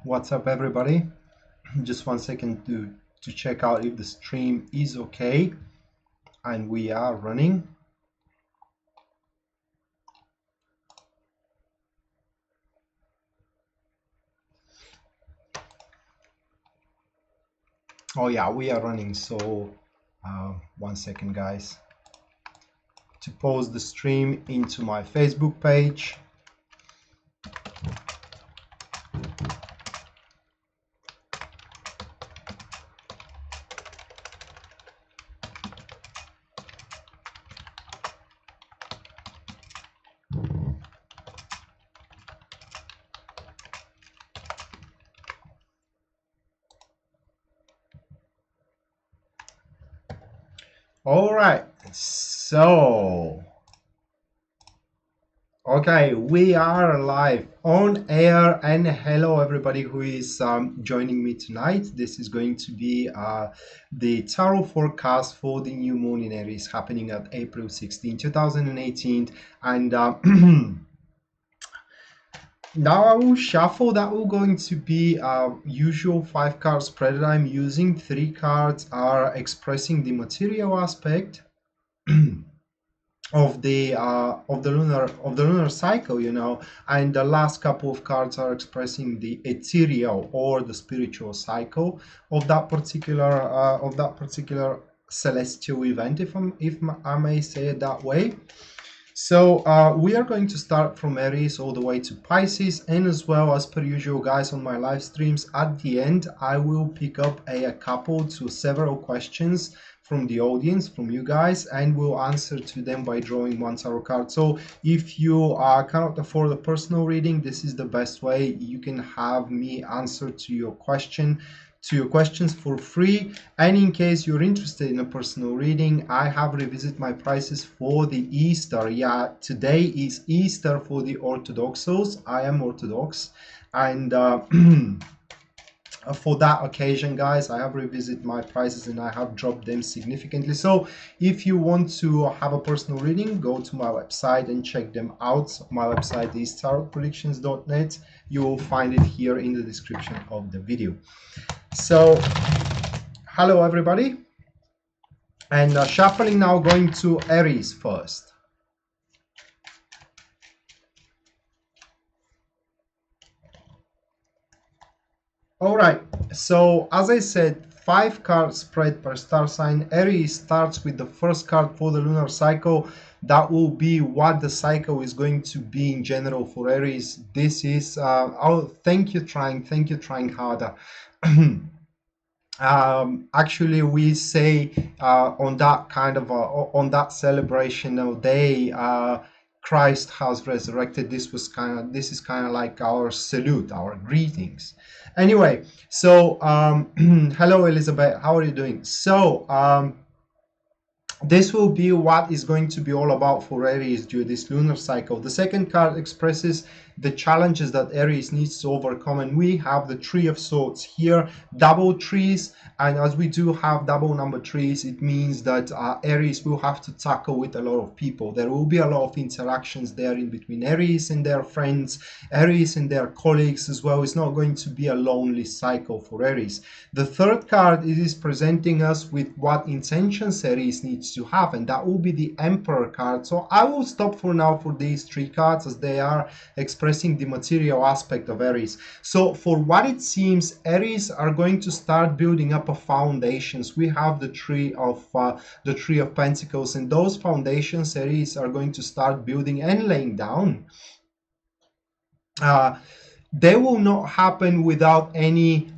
What's up, everybody? Just 1 second to check out if the stream is okay, and we are running. Oh yeah, we are running. So 1 second, guys, to post the stream into my Facebook page. All right, so okay, we are live on air, and hello everybody who is joining me tonight. This is going to be the tarot forecast for the new moon in Aries happening at April 16, 2018, and now I will shuffle. That will going to be usual 5 card spread that I'm using. 3 cards are expressing the material aspect of the lunar cycle, and the last couple of cards are expressing the ethereal or the spiritual cycle of that particular celestial event, if I may say it that way. So we are going to start from Aries all the way to Pisces, and as well, as per usual, guys, on my live streams at the end I will pick up a couple to several questions from the audience, from you guys, and we'll answer to them by drawing 1 tarot card. So if you cannot afford a personal reading, this is the best way. You can have me answer to your questions for free. And in case you're interested in a personal reading, I have revisited my prices for the Easter. Yeah, today is Easter for the Orthodoxos. I am Orthodox, and for that occasion, guys, I have revisited my prices and I have dropped them significantly. So if you want to have a personal reading, go to my website and check them out. My website is tarotpredictions.net. You will find it here in the description of the video. So hello everybody, and shuffling now, going to Aries first. All right, so as I said, 5 card spread per star sign. Aries starts with the first card for the lunar cycle. That will be what the cycle is going to be in general for Aries. This is oh, thank you trying harder. Actually, we say on that kind of on that celebration day, Christ has resurrected. This is kind of like our salute, our greetings. Anyway, so hello Elizabeth, how are you doing? So this will be what is going to be all about for Aries during this lunar cycle. The second card expresses the challenges that Aries needs to overcome, and we have the Tree of Swords here, double trees, and as we do have double number trees, it means that Aries will have to tackle with a lot of people. There will be a lot of interactions there in between Aries and their friends, Aries and their colleagues as well. It's not going to be a lonely cycle for Aries. The third card is presenting us with what intentions Aries needs to have, and that will be the Emperor card. So I will stop for now for these 3 cards, as they are expressing the material aspect of Aries. So for what it seems, Aries are going to start building up a foundations. We have the Tree of Pentacles, and those foundations Aries are going to start building and laying down. They will not happen without any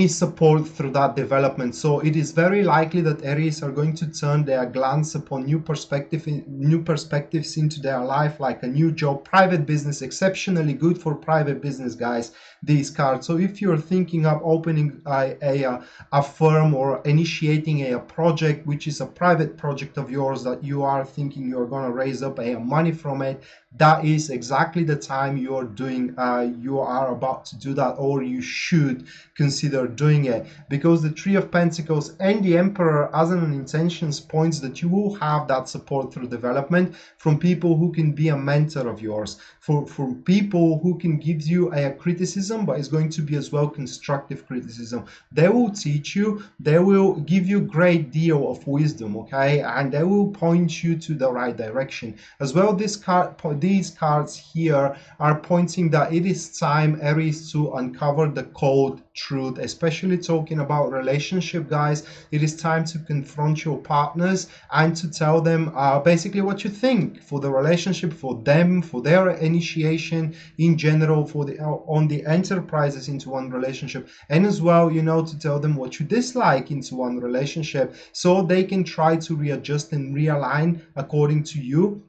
support through that development. So it is very likely that Aries are going to turn their glance upon new perspectives into their life, like a new job, private business. Exceptionally good for private business, guys, these cards. So if you're thinking of opening a firm or initiating a project, which is a private project of yours that you are thinking you're going to raise up money from it, that is exactly the time you're doing you are about to do that, or you should consider doing it, because the Three of Pentacles and the Emperor as an intentions points that you will have that support through development from people who can be a mentor of yours, from people who can give you a criticism, but it's going to be as well constructive criticism. They will teach you, they will give you great deal of wisdom, okay, and they will point you to the right direction as well. These cards here are pointing that it is time, Aries, to uncover the cold truth, especially talking about relationship, guys. It is time to confront your partners and to tell them basically what you think for the relationship, for them, for their initiation in general, for the on the enterprises into one relationship, and as well, you know, to tell them what you dislike into one relationship, so they can try to readjust and realign according to you,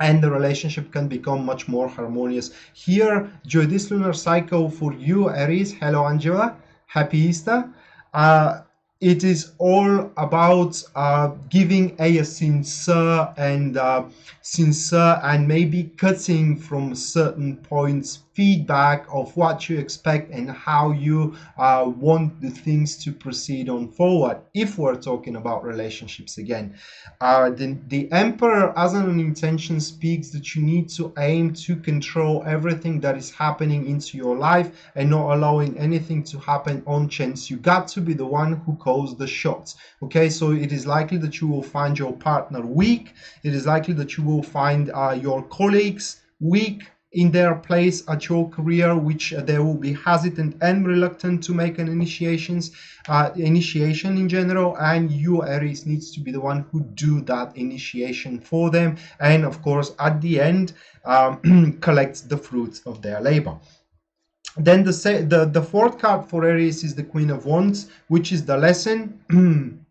and the relationship can become much more harmonious. Here, during this lunar cycle for you, Aries, hello Angela, happy Easter. It is all about giving a sincere and maybe cutting from certain points feedback of what you expect and how you want the things to proceed on forward, if we're talking about relationships again. The Emperor as an intention speaks that you need to aim to control everything that is happening into your life and not allowing anything to happen on chance. You got to be the one who calls the shots, okay? So it is likely that you will find your partner weak. It is likely that you will find your colleagues weak in their place at your career, which they will be hesitant and reluctant to make an initiation in general, and you, Aries, needs to be the one who do that initiation for them, and of course at the end collect the fruits of their labor. Then the fourth card for Aries is the Queen of Wands, which is the lesson.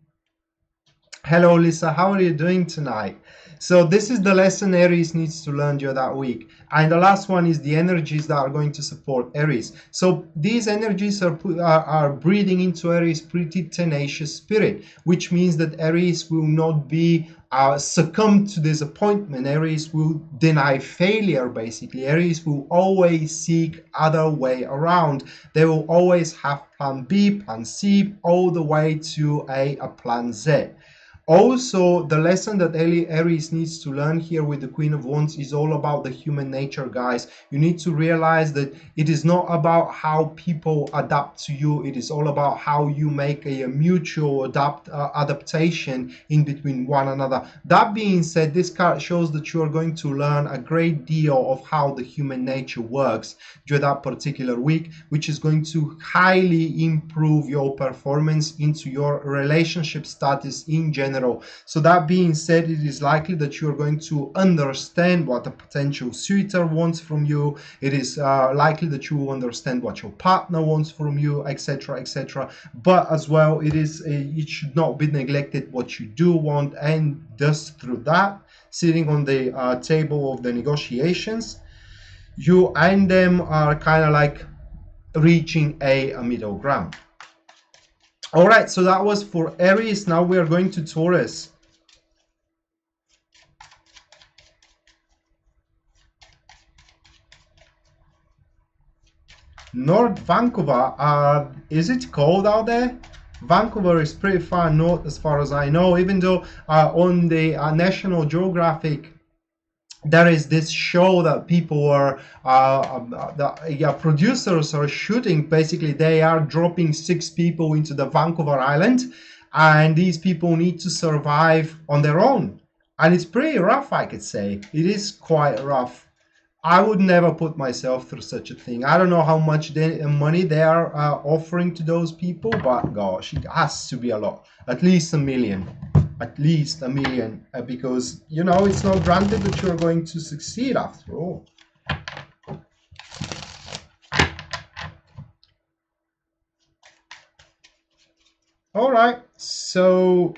Hello Lisa, how are you doing tonight? So this is the lesson Aries needs to learn during that week. And the last one is the energies that are going to support Aries. So these energies are breathing into Aries pretty tenacious spirit, which means that Aries will not be succumb to disappointment. Aries will deny failure, basically. Aries will always seek other way around. They will always have plan B, plan C, all the way to a plan Z. Also, the lesson that Aries needs to learn here with the Queen of Wands is all about the human nature, guys. You need to realize that it is not about how people adapt to you. It is all about how you make a mutual adaptation in between one another. That being said, this card shows that you are going to learn a great deal of how the human nature works during that particular week, which is going to highly improve your performance into your relationship status in general. So that being said, it is likely that you're going to understand what a potential suitor wants from you. It is likely that you will understand what your partner wants from you, etc., etc. But as well, it should not be neglected what you do want, and just through that, sitting on the table of the negotiations, you and them are kind of like reaching a middle ground. All right, so that was for Aries. Now we are going to Taurus. North Vancouver, is it cold out there? Vancouver is pretty far north as far as I know, even though on the National Geographic there is this show that people are producers are shooting. Basically, they are dropping 6 people into the Vancouver Island, and these people need to survive on their own, and it's pretty rough, I could say. It is quite rough. I would never put myself through such a thing. I don't know how much money they are offering to those people, but gosh, it has to be a lot, at least $1 million. At least $1 million, because you know it's not granted that you're going to succeed after all. All right, so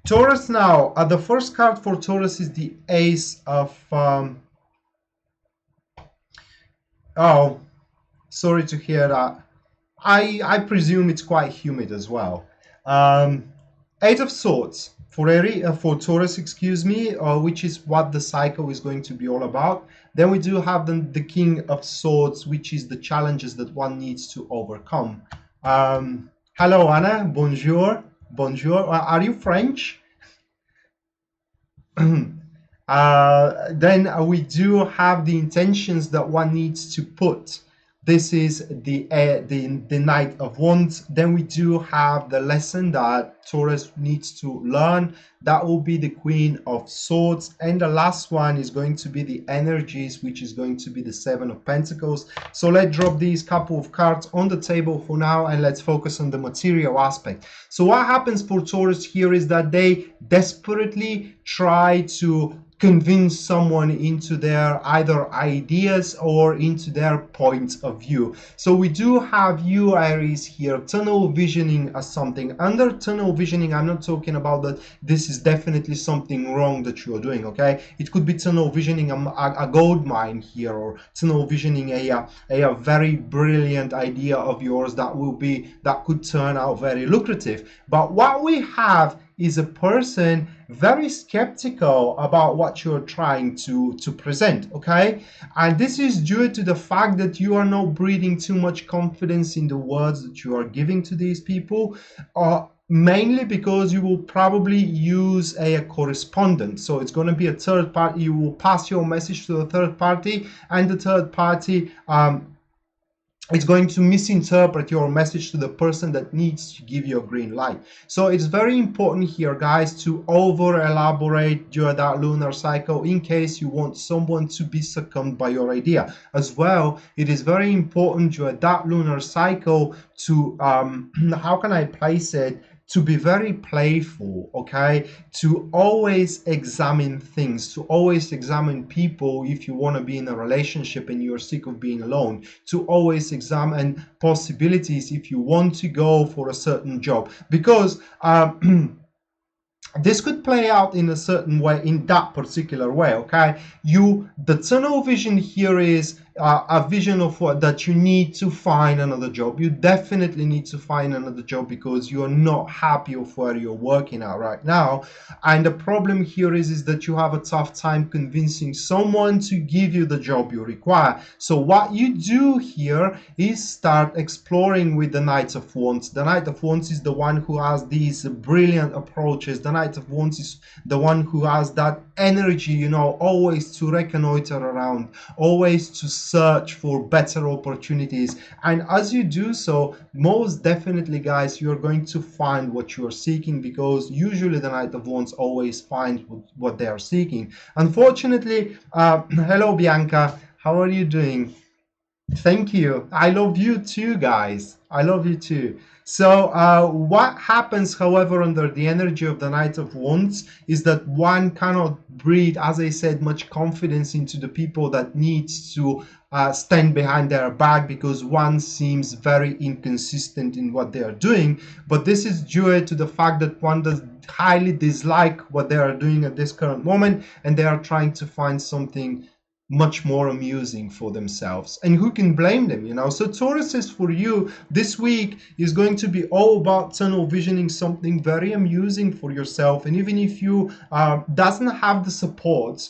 Taurus now. The first card for Taurus is the Ace of. Oh, sorry to hear that. I presume it's quite humid as well. Eight of Swords for Aries, for Taurus, excuse me, which is what the cycle is going to be all about. Then we do have the King of Swords, which is the challenges that one needs to overcome. Hello, Anna. Bonjour. Bonjour. Are you French? Then we do have the intentions that one needs to put. This is the Knight of Wands. Then we do have the lesson that Taurus needs to learn. That will be the Queen of Swords. And the last one is going to be the energies, which is going to be the Seven of Pentacles. So let's drop these couple of cards on the table for now, and let's focus on the material aspect. So what happens for Taurus here is that they desperately try to convince someone into their either ideas or into their point of view. So we do have you, Aries, here, tunnel visioning as something. Under tunnel visioning, I'm not talking about that this is definitely something wrong that you're doing, okay? It could be tunnel visioning a gold mine here, or tunnel visioning a very brilliant idea of yours that could turn out very lucrative. But what we have is a person very skeptical about what you're trying to present, okay? And this is due to the fact that you are not breathing too much confidence in the words that you are giving to these people, mainly because you will probably use a correspondent. So it's going to be a third party. You will pass your message to a third party, and the third party it's going to misinterpret your message to the person that needs to give you a green light. So it's very important here, guys, to over elaborate during that lunar cycle in case you want someone to be succumbed by your idea. As well, it is very important during that lunar cycle to how can I place it, to be very playful, okay? To always examine things, to always examine people if you want to be in a relationship and you're sick of being alone, to always examine possibilities if you want to go for a certain job, because this could play out in a certain way, in that particular way, okay? The tunnel vision here is a vision of what, that you need to find another job. You definitely need to find another job because you're not happy with where you're working at right now. And the problem here is that you have a tough time convincing someone to give you the job you require. So what you do here is start exploring with the Knight of Wands. The Knight of Wands is the one who has these brilliant approaches. The Knight of Wands is the one who has that energy, you know, always to reconnoiter around, always to search for better opportunities. And as you do so, most definitely, guys, you're going to find what you're seeking, because usually the Knight of Wands always finds what they are seeking. Unfortunately, hello Bianca, how are you doing? Thank you. I love you too, guys. I love you too. So what happens, however, under the energy of the Knight of Wands is that one cannot breathe, as I said, much confidence into the people that needs to stand behind their back, because one seems very inconsistent in what they are doing. But this is due to the fact that one does highly dislike what they are doing at this current moment, and they are trying to find something much more amusing for themselves. And who can blame them, you know? So Taurus is, for you this week is going to be all about tunnel visioning something very amusing for yourself. And even if you doesn't have the support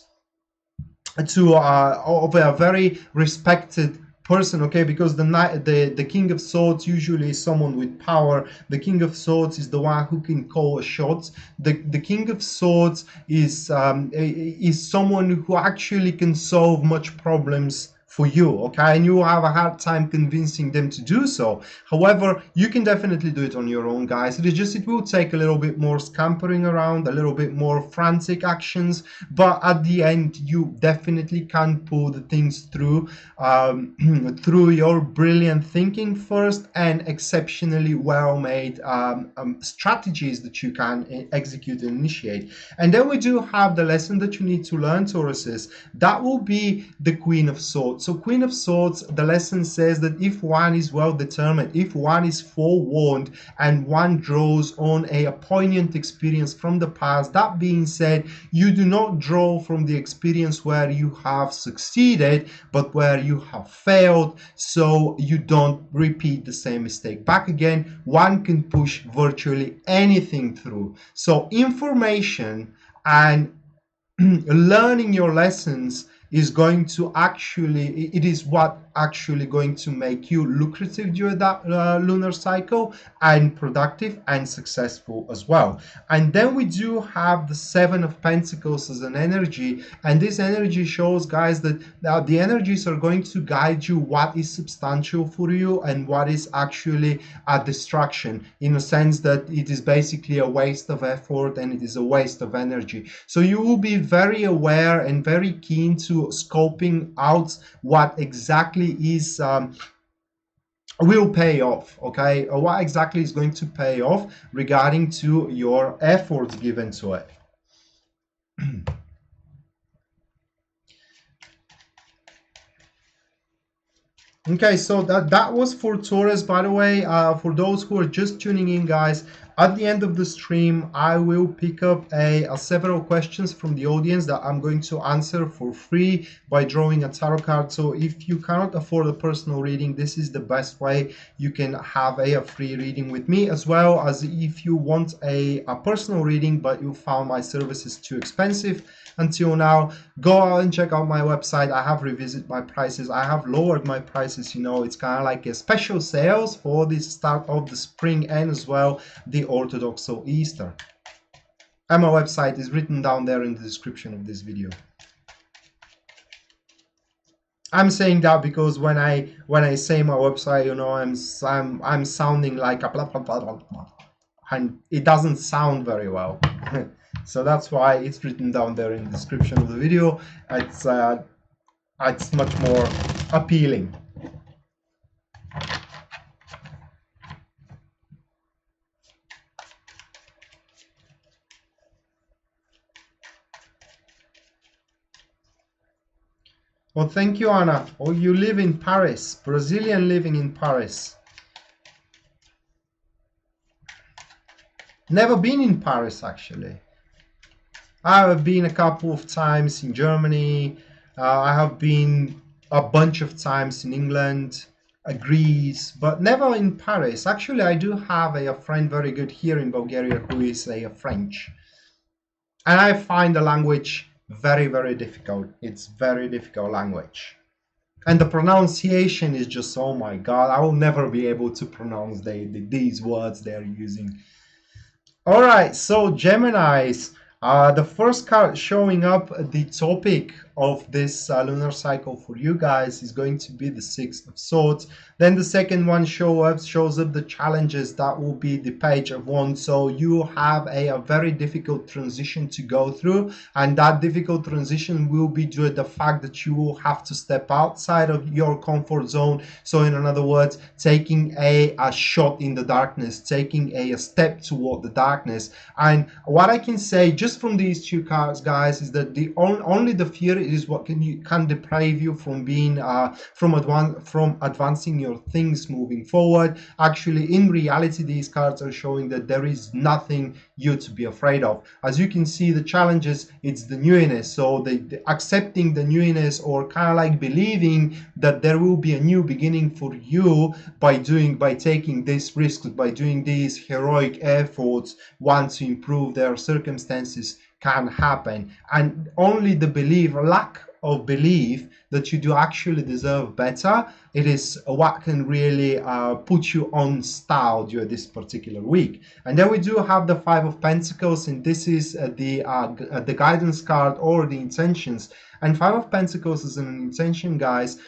to of a very respected person, okay, because the King of Swords usually is someone with power. The King of Swords is the one who can call a shot. The King of Swords is someone who actually can solve much problems for you, okay, and you have a hard time convincing them to do so. However, you can definitely do it on your own, guys. It will take a little bit more scampering around, a little bit more frantic actions, but at the end you definitely can pull the things through through your brilliant thinking first, and exceptionally well made strategies that you can execute and initiate. And then we do have the lesson that you need to learn, Tauruses. That will be the Queen of Swords. Swords. So Queen of Swords, the lesson says that if one is well determined, if one is forewarned, and one draws on a poignant experience from the past, that being said, you do not draw from the experience where you have succeeded, but where you have failed, so you don't repeat the same mistake back again. One can push virtually anything through. So information and learning your lessons is going to actually, it is what actually going to make you lucrative during that lunar cycle, and productive and successful as well. And then we do have the Seven of Pentacles as an energy, and this energy shows, guys, that the energies are going to guide you what is substantial for you and what is actually a distraction, in a sense that it is basically a waste of effort and it is a waste of energy. So you will be very aware and very keen to scoping out what exactly is will pay off, okay, or what exactly is going to pay off regarding to your efforts given to it. Okay, so that was for Taurus. By the way, for those who are just tuning in, guys, at the end of the stream, I will pick up several questions from the audience that I'm going to answer for free by drawing a tarot card. So if you cannot afford a personal reading, this is the best way you can have a free reading with me, as well as if you want a personal reading but you found my services too expensive until now, go out and check out my website. I have revisited my prices. I have lowered my prices. You know, it's kind of like a special sales for the start of the spring and as well the Orthodox or Easter. And my website is written down there in the description of this video. I'm saying that because when I say my website, you know, I'm sounding like a blah blah blah blah blah, and it doesn't sound very well. So that's why it's written down there in the description of the video. It's much more appealing. Well, thank you, Anna. Oh, you live in Paris, Brazilian living in Paris. Never been in Paris, actually. I have been a couple of times in Germany. I have been a bunch of times in England, Greece, but never in Paris. Actually, I do have a friend very good here in Bulgaria who is a French. And I find the language very, very difficult. It's very difficult language. And the pronunciation is just, oh my God, I will never be able to pronounce these words they're using. All right, so Geminis. The first card showing up the topic of this lunar cycle for you guys is going to be the Six of Swords. Then the second one shows up the challenges. That will be the Page of Wands. So you have a very difficult transition to go through, and that difficult transition will be due to the fact that you will have to step outside of your comfort zone. So in other words, taking a shot in the darkness, taking a step toward the darkness. And what I can say just from these two cards, guys, is that only the fear is what can deprive you from being from advancing your things moving forward. Actually, in reality, these cards are showing that there is nothing you to be afraid of. As you can see, the challenges, it's the newness. So the accepting the newness, or kind of like believing that there will be a new beginning for you by taking this risk, by doing these heroic efforts, want to improve their circumstances, can happen. And only the lack of belief that you do actually deserve better, it is what can really put you on style during this particular week. And then we do have the Five of Pentacles, and this is the guidance card or the intentions. And Five of Pentacles is an intention, guys.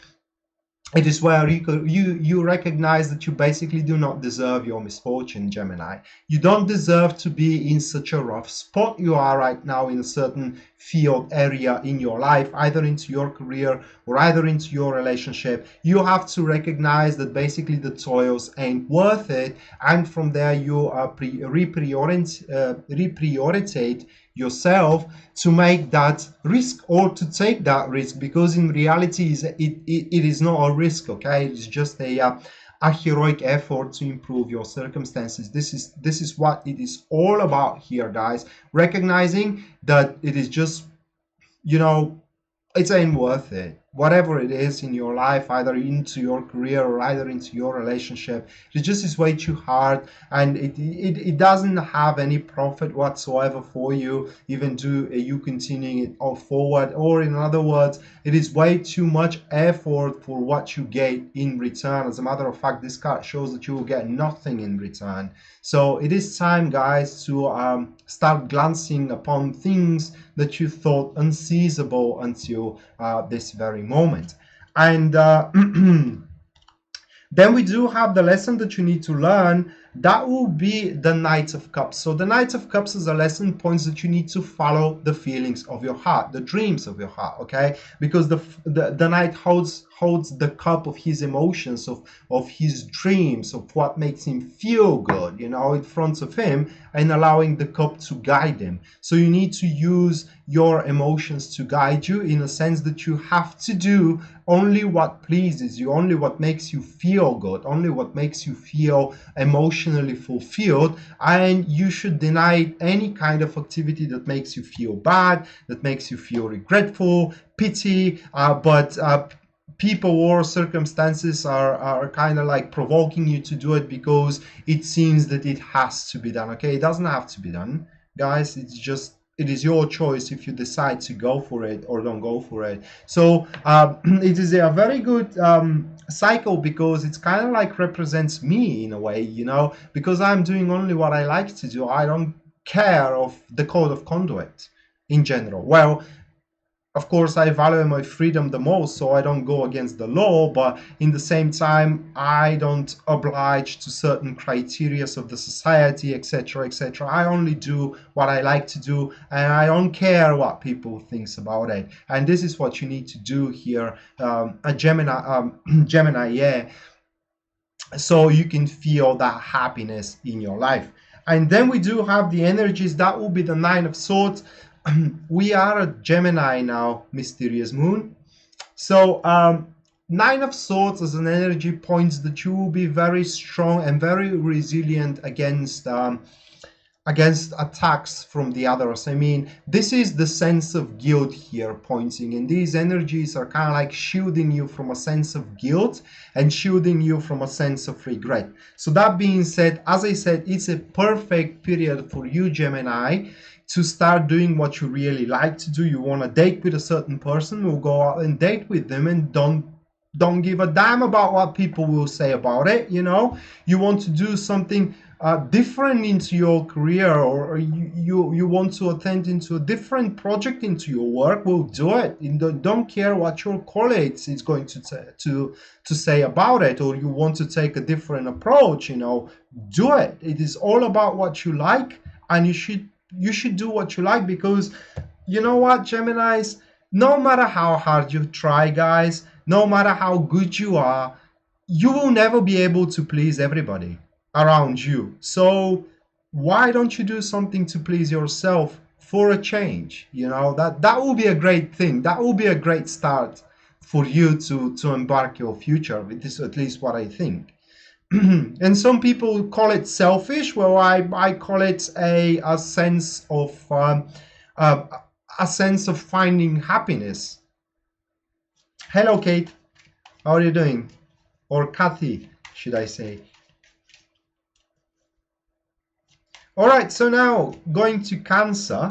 It is where you recognize that you basically do not deserve your misfortune, Gemini. You don't deserve to be in such a rough spot you are right now in a certain field area in your life, either into your career or either into your relationship. You have to recognize that basically the toils ain't worth it, and from there you reprioritize yourself to make that risk or to take that risk, because in reality it is not a risk, okay? It's just a heroic effort to improve your circumstances. This is what it is all about here, guys. Recognizing that it is just, you know, it ain't worth it. Whatever it is in your life, either into your career or either into your relationship, it just is way too hard, and it doesn't have any profit whatsoever for you, even do you continuing it all forward. Or in other words, it is way too much effort for what you get in return. As a matter of fact, this card shows that you will get nothing in return. So it is time, guys, to start glancing upon things that you thought unseizable until this very moment. And then we do have the lesson that you need to learn. That will be the Knight of Cups. So the Knight of Cups is a lesson points that you need to follow the feelings of your heart, the dreams of your heart, okay? Because the Knight holds the cup of his emotions, of his dreams, of what makes him feel good, you know, in front of him, and allowing the cup to guide him. So you need to use your emotions to guide you, in a sense that you have to do only what pleases you, only what makes you feel good, only what makes you feel emotionally fulfilled, and you should deny any kind of activity that makes you feel bad, that makes you feel regretful, pity, but people or circumstances are kind of like provoking you to do it because it seems that it has to be done. Okay, it doesn't have to be done, guys. It's just, it is your choice if you decide to go for it or don't go for it. So it is a very good cycle, because it's kind of like represents me in a way, you know, because I'm doing only what I like to do. I don't care of the code of conduct in general. Well, of course, I value my freedom the most, so I don't go against the law, but in the same time, I don't oblige to certain criteria of the society, etc., etc. I only do what I like to do, and I don't care what people think about it. And this is what you need to do here, a Gemini, Gemini, yeah, so you can feel that happiness in your life. And then we do have the energies. That will be the Nine of Swords. We are a Gemini now, mysterious moon. So Nine of Swords as an energy points that you will be very strong and very resilient against attacks from the others. I mean, this is the sense of guilt here pointing, and these energies are kind of like shielding you from a sense of guilt and shielding you from a sense of regret. So that being said, as I said, it's a perfect period for you, Gemini, to start doing what you really like to do. You want to date with a certain person, we'll go out and date with them, and don't give a damn about what people will say about it. You know, you want to do something different into your career, or you want to attend into a different project into your work, will do it. Don't care what your colleagues is going to say about it, or you want to take a different approach, you know, do it. It is all about what you like, and you should do what you like, because you know what, Geminis, no matter how hard you try, guys, no matter how good you are, you will never be able to please everybody around you. So why don't you do something to please yourself for a change? You know, that will be a great thing. That will be a great start for you to embark your future. This is at least what I think. And some people call it selfish. Well, I call it a sense of a sense of finding happiness. Hello, Kate. How are you doing? Or Kathy, should I say? All right, so now going to Cancer.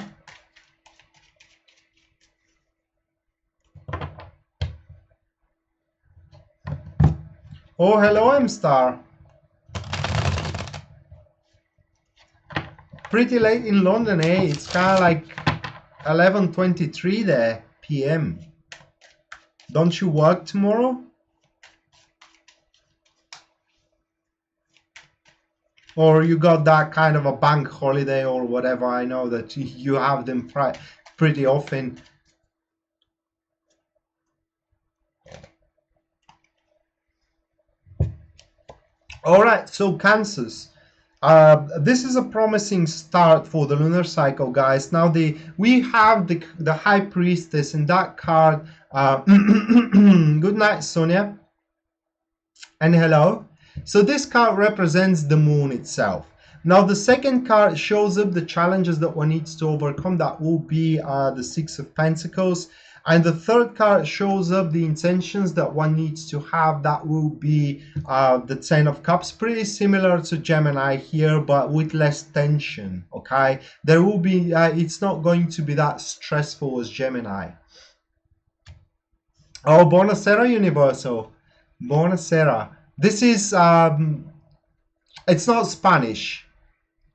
Oh, hello, M-Star. Pretty late in London, eh? It's kind of like 11:23 there, p.m. Don't you work tomorrow? Or you got that kind of a bank holiday or whatever? I know that you have them pretty often. All right, so Cancers. This is a promising start for the lunar cycle, guys. Now we have the High Priestess in that card. Good night, Sonia, and hello. So this card represents the moon itself. Now the second card shows up the challenges that one needs to overcome. That will be the Six of Pentacles. And the third card shows up the intentions that one needs to have. That will be the Ten of Cups, pretty similar to Gemini here, but with less tension, okay? There will be, it's not going to be that stressful as Gemini. Oh, buonasera, Universal. Buonasera. This is, it's not Spanish.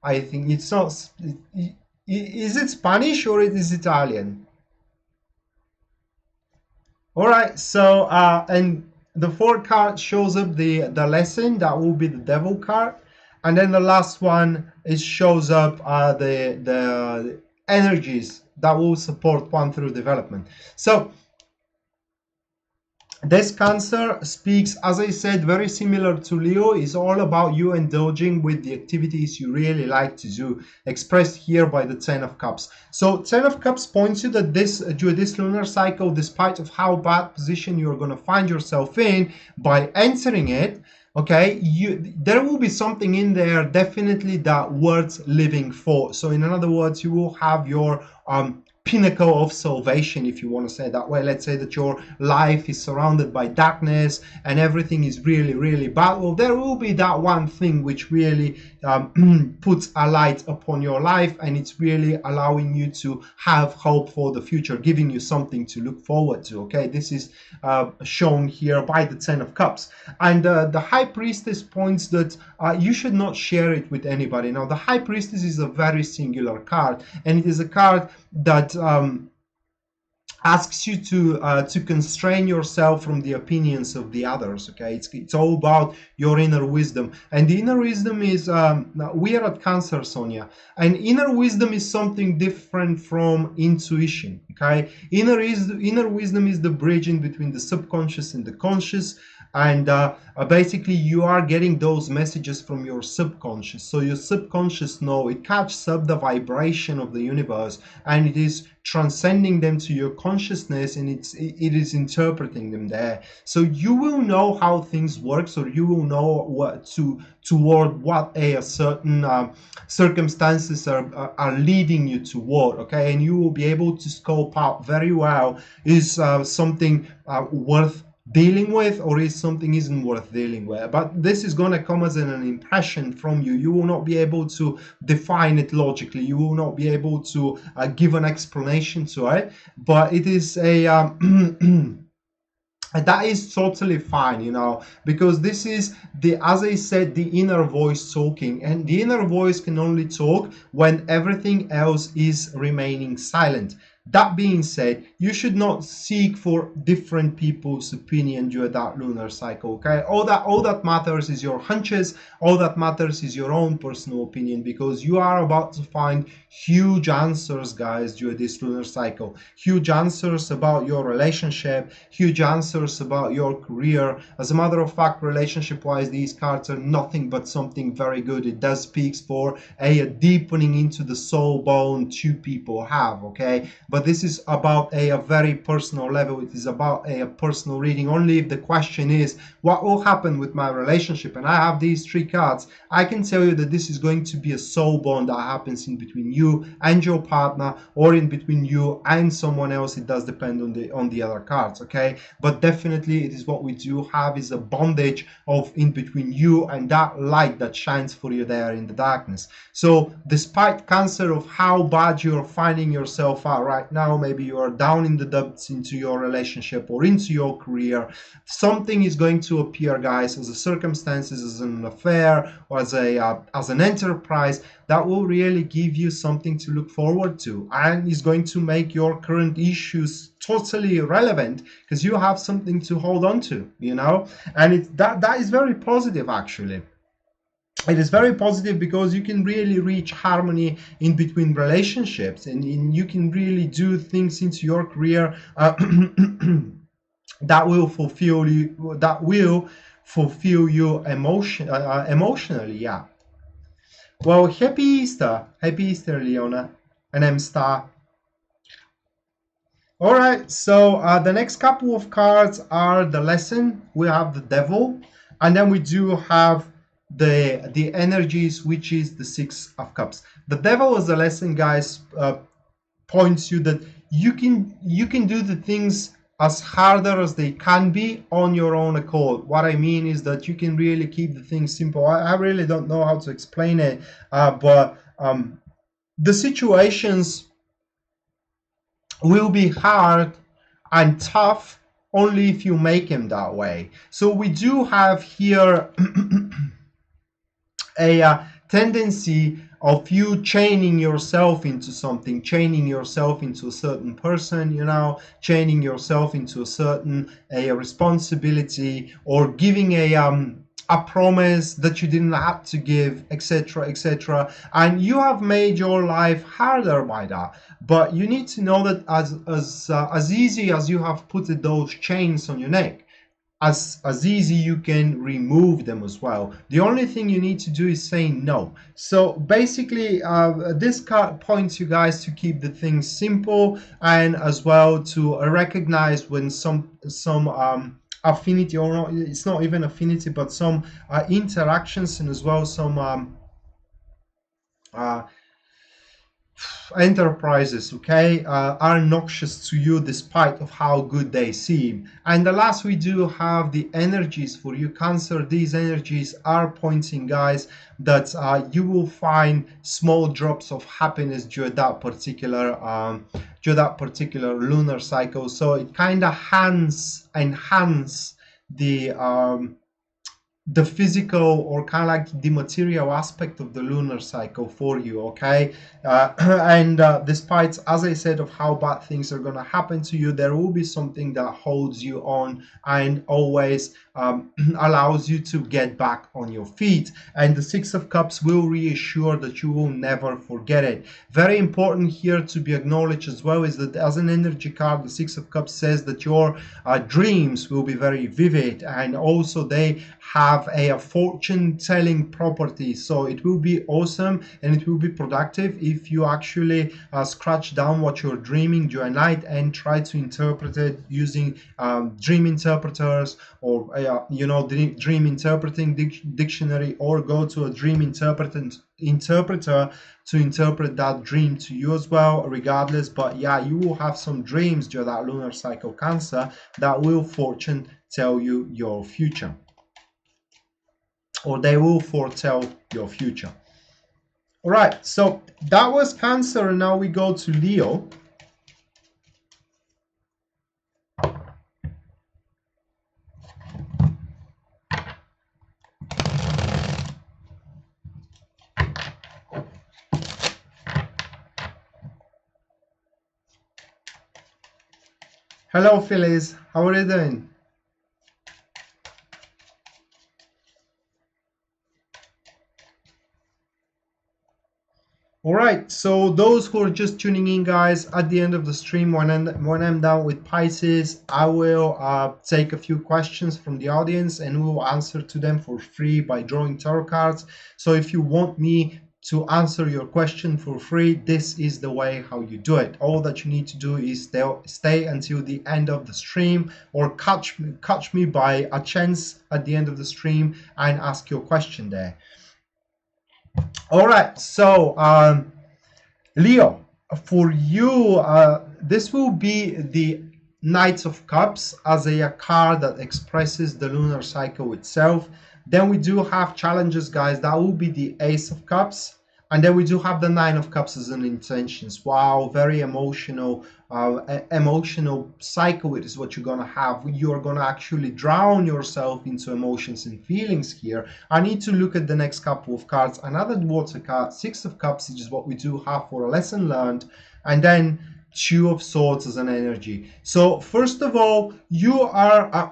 I think it's not, is it Spanish or it is Italian? All right, so and the fourth card shows up the lesson. That will be the Devil card, and then the last one is shows up the energies that will support one through development. So this Cancer speaks, as I said, very similar to Leo. Is all about you indulging with the activities you really like to do, expressed here by the Ten of Cups. So Ten of Cups points you that during this lunar cycle, despite of how bad position you're going to find yourself in, by entering it, okay, there will be something in there definitely that worth living for. So in other words, you will have your pinnacle of salvation, if you want to say it that way. Let's say that your life is surrounded by darkness and everything is really, really bad. Well, there will be that one thing which really puts a light upon your life, and it's really allowing you to have hope for the future, giving you something to look forward to. Okay, this is shown here by the Ten of Cups. And the High Priestess points that you should not share it with anybody. Now, the High Priestess is a very singular card, and it is a card that asks you to constrain yourself from the opinions of the others. Okay, it's all about your inner wisdom, and the inner wisdom is we are at Cancer, Sonia, and inner wisdom is something different from intuition. Okay, inner wisdom is the bridge in between the subconscious and the conscious. And basically you are getting those messages from your subconscious. So your subconscious it catches up the vibration of the universe, and it is transcending them to your consciousness, and it is interpreting them there. So you will know how things work, so you will know what toward what a certain circumstances are leading you toward. Okay, and you will be able to scope out very well, is something worth dealing with, or is something isn't worth dealing with. But this is going to come as an impression from you. You will not be able to define it logically. You will not be able to give an explanation to it, but it is a that is totally fine, because this is as I said, the inner voice talking, and the inner voice can only talk when everything else is remaining silent. That being said, you should not seek for different people's opinion during that lunar cycle. Okay, all that matters is your hunches. All that matters is your own personal opinion, because you are about to find huge answers, guys, during this lunar cycle. Huge answers about your relationship, huge answers about your career. As a matter of fact, relationship-wise, these cards are nothing but something very good. It does speak for a deepening into the soul bond two people have. Okay, but this is about a very personal level. It is about a personal reading. Only if the question is, what will happen with my relationship? And I have these three cards. I can tell you that this is going to be a soul bond that happens in between you and your partner, or in between you and someone else. It does depend on the other cards. Okay, but definitely it is what we do have is a bondage of in between you and that light that shines for you there in the darkness. So despite Cancer of how bad you're finding yourself out right now, maybe you are down in the depths into your relationship or into your career, something is going to appear, guys, as a circumstances, as an affair, or as an enterprise that will really give you something to look forward to, and is going to make your current issues totally irrelevant, because you have something to hold on to, and that is very positive, actually. It is very positive, because you can really reach harmony in between relationships, and you can really do things into your career that will fulfill you, emotionally. Yeah. Well, happy Easter. Happy Easter, Leona. And I'm Star. All right, so the next couple of cards are the lesson. We have the devil, and then we do have the energies, which is the Six of Cups. The devil is the lesson, guys. Points you that you can do the things as harder as they can be on your own accord. What I mean is that you can really keep the things simple. I really don't know how to explain it, but the situations will be hard and tough only if you make them that way. So we do have here a tendency of you chaining yourself into something, chaining yourself into a certain person, you know, chaining yourself into a certain responsibility, or giving a promise that you didn't have to give, etc., etc. And you have made your life harder by that. But you need to know that as easy as you have put those chains on your neck, as easy you can remove them as well. The only thing you need to do is say no. So basically this card points you guys to keep the things simple, and as well to recognize when some affinity, or not, it's not even affinity, but some interactions, and as well some enterprises, okay, are noxious to you despite of how good they seem. And the last, we do have the energies for you, Cancer. These energies are pointing, guys, that you will find small drops of happiness during that particular lunar cycle. So it kind of enhance the physical, or kind of like the material aspect of the lunar cycle for you, okay? And despite, as I said, of how bad things are going to happen to you, there will be something that holds you on and always allows you to get back on your feet. And the Six of Cups will reassure that you will never forget it. Very important here to be acknowledged as well is that as an energy card, the Six of Cups says that your dreams will be very vivid, and also they have a fortune telling property. So it will be awesome and it will be productive if you actually scratch down what you're dreaming during night and try to interpret it using dream interpreters, or dream interpreting dictionary, or go to a dream interpreter to interpret that dream to you as well, regardless. But yeah, you will have some dreams during that lunar cycle, Cancer, that will fortune tell you your future, or they will foretell your future. All right, so that was Cancer, and now we go to Leo. Hello, Phyllis. How are you doing? All right, so those who are just tuning in, guys, at the end of the stream, when I'm done with Pisces, I will take a few questions from the audience and we will answer to them for free by drawing tarot cards. So if you want me to answer your question for free, this is the way how you do it. All that you need to do is stay until the end of the stream, or catch me by a chance at the end of the stream and ask your question there. All right, so Leo, for you, this will be the Knight of Cups as a card that expresses the lunar cycle itself. Then we do have challenges, guys. That will be the Ace of Cups. And then we do have the Nine of Cups as an intentions. Wow, very emotional cycle it is what you're gonna have. You're gonna actually drown yourself into emotions and feelings here. I need to look at the next couple of cards. Another water card, Six of Cups, which is what we do have for a lesson learned, and then Two of Swords as an energy. So first of all, you are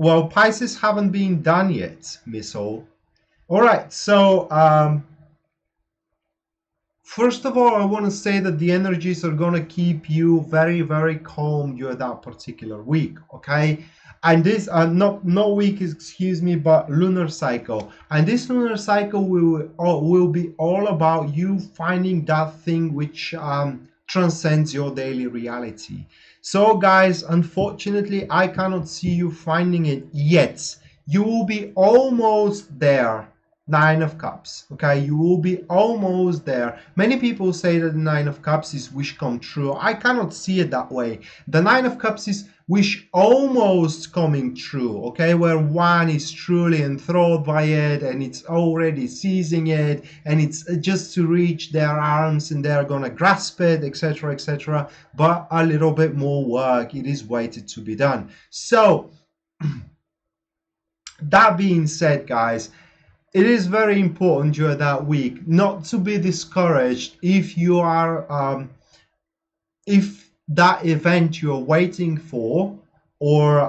well, Pisces haven't been done yet, Miss O. All right, so First of all, I want to say that the energies are going to keep you very, very calm during that particular week, okay? And this, no week, excuse me, but lunar cycle. And this lunar cycle will be all about you finding that thing which transcends your daily reality. So, guys, unfortunately, I cannot see you finding it yet. You will be almost there. Nine of Cups. Okay, you will be almost there. Many people say that the Nine of Cups is wish come true. I cannot see it that way. The Nine of Cups is wish almost coming true. Okay, where one is truly enthralled by it and it's already seizing it and it's just to reach their arms and they're gonna grasp it, etc., etc. But a little bit more work. It is waited to be done. So, that being said, guys, it is very important during that week not to be discouraged if you are if that event you're waiting for or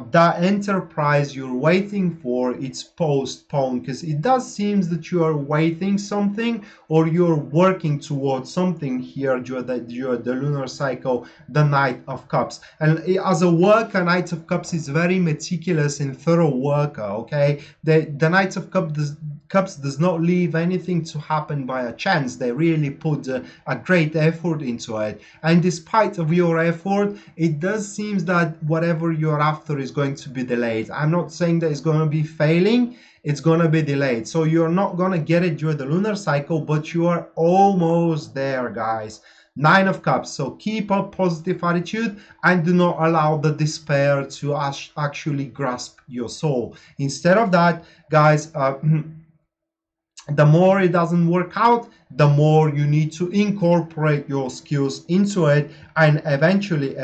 that enterprise you're waiting for it's postponed, because it does seem that you are waiting something or you're working towards something here during the lunar cycle, the Knight of Cups. And as a worker, Knight of Cups is very meticulous and thorough worker, okay? The Knight of Cups does not leave anything to happen by a chance. They really put a great effort into it, and despite of your effort, it does seem that whatever you're after is going to be delayed. I'm not saying that it's going to be failing, it's going to be delayed. So you're not going to get it during the lunar cycle, but you are almost there, guys. Nine of Cups. So keep a positive attitude and do not allow the despair to actually grasp your soul. Instead of that, guys, the more it doesn't work out, the more you need to incorporate your skills into it, and eventually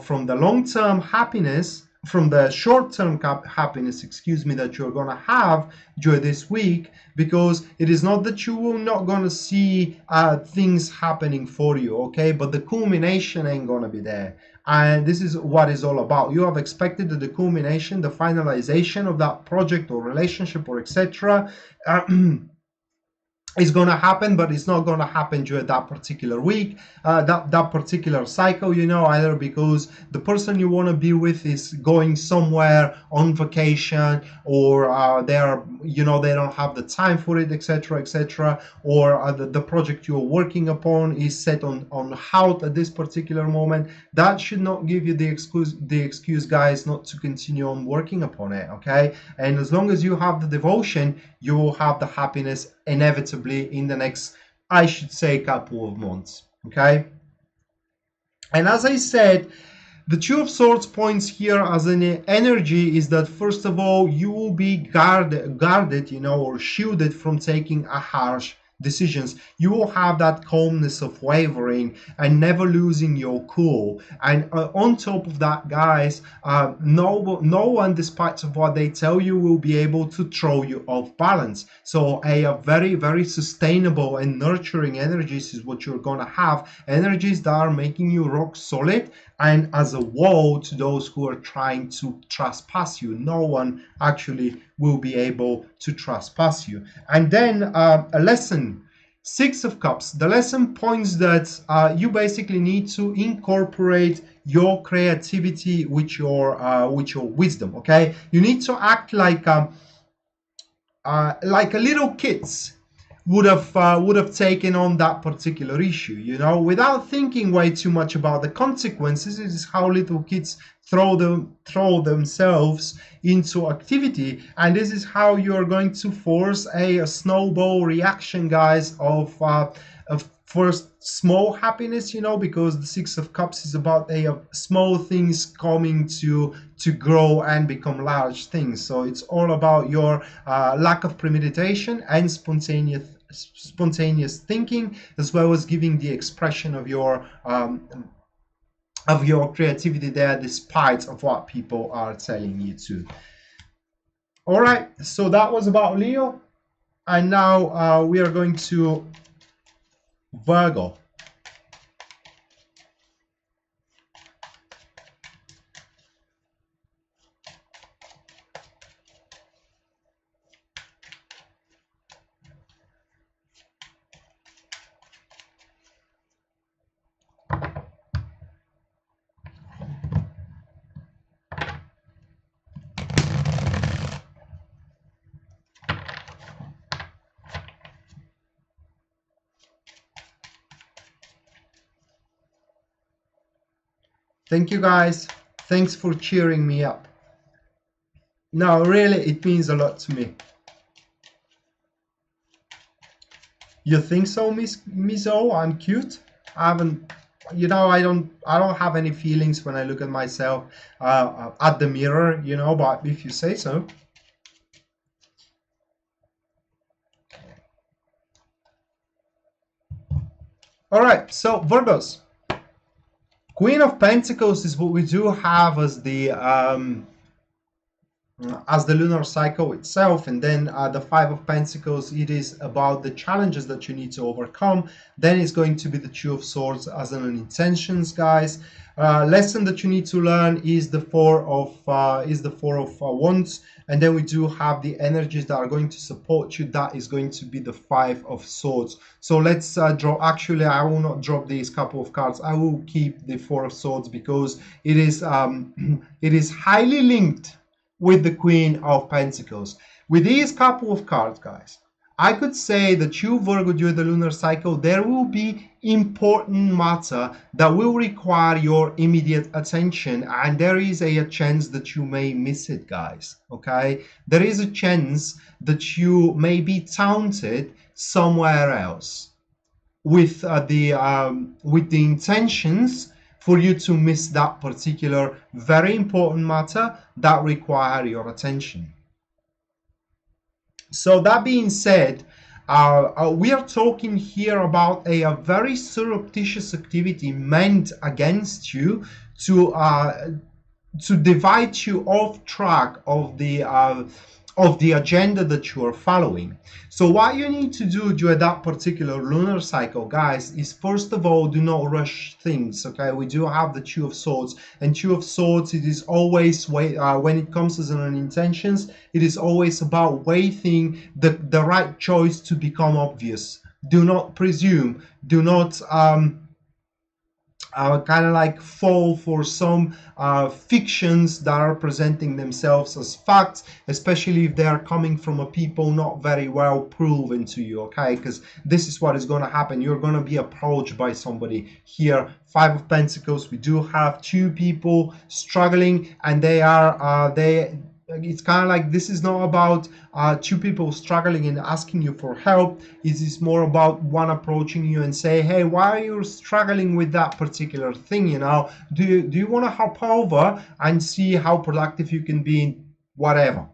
from the long-term happiness, from the short-term happiness, excuse me, that you're gonna have during this week, because it is not that you will not gonna see things happening for you, okay, but the culmination ain't gonna be there. And this is what it's all about. You have expected that the culmination, the finalization of that project or relationship or etc. Is going to happen, but it's not going to happen during that particular week, that particular cycle, you know, either because the person you want to be with is going somewhere on vacation, or they're, you know, they don't have the time for it, etc., etc., or the project you're working upon is set on halt at this particular moment. That should not give you the excuse, guys, not to continue on working upon it, okay? And as long as you have the devotion, you will have the happiness inevitably in the next, I should say, couple of months, okay? And as I said, the Two of Swords points here as an energy is that, first of all, you will be guarded, you know, or shielded from taking a harsh decisions. You will have that calmness of wavering and never losing your cool. And on top of that, guys, no one, despite of what they tell you, will be able to throw you off balance. So a very, very sustainable and nurturing energies is what you're gonna have. Energies that are making you rock solid and as a wall to those who are trying to trespass you. No one actually will be able to trespass you. And then a lesson, Six of Cups. The lesson points that you basically need to incorporate your creativity with your wisdom. Okay, you need to act like a little kids would have taken on that particular issue, you know, without thinking way too much about the consequences. This is how little kids throw themselves into activity, and this is how you're going to force a snowball reaction, guys, of first small happiness, you know, because the Six of Cups is about small things coming to grow and become large things. So it's all about your lack of premeditation and spontaneous thinking, as well as giving the expression of your creativity there, despite of what people are telling you to. All right, so that was about Leo, and now we are going to Virgo. Thank you guys. Thanks for cheering me up. No, really, it means a lot to me. You think so, Miss O? I'm cute. I haven't, you know, I don't have any feelings when I look at myself at the mirror, you know, but if you say so. All right, so Virgos. Queen of Pentacles is what we do have as the lunar cycle itself, and then the Five of Pentacles, it is about the challenges that you need to overcome. Then it's going to be the Two of Swords as an intentions, guys. Lesson that you need to learn is the Four of Wands, and then we do have the energies that are going to support you. That is going to be the Five of Swords. So let's draw. Actually, I will not drop these couple of cards. I will keep the Four of Swords because it is it is highly linked with the Queen of Pentacles. With these couple of cards, guys, I could say that you, Virgo, during the lunar cycle, there will be important matter that will require your immediate attention, and there is a chance that you may miss it, guys. Okay, there is a chance that you may be taunted somewhere else with the intentions for you to miss that particular very important matter that require your attention. So that being said, we are talking here about a very surreptitious activity meant against you to divide you off track of the agenda that you are following. So what you need to do during that particular lunar cycle, guys, is first of all, do not rush things. Okay, we do have the Two of Swords, and Two of Swords, it is always when it comes to an intentions, it is always about waiting the right choice to become obvious. Do not presume. Do not kind of like fall for some fictions that are presenting themselves as facts, especially if they are coming from a people not very well proven to you. Okay, because this is what is going to happen. You're going to be approached by somebody here. Five of Pentacles, we do have two people struggling, and they are it's kind of like this is not about two people struggling and asking you for help. It is more about one approaching you and say, hey, why are you struggling with that particular thing? You know, do you want to hop over and see how productive you can be in whatever?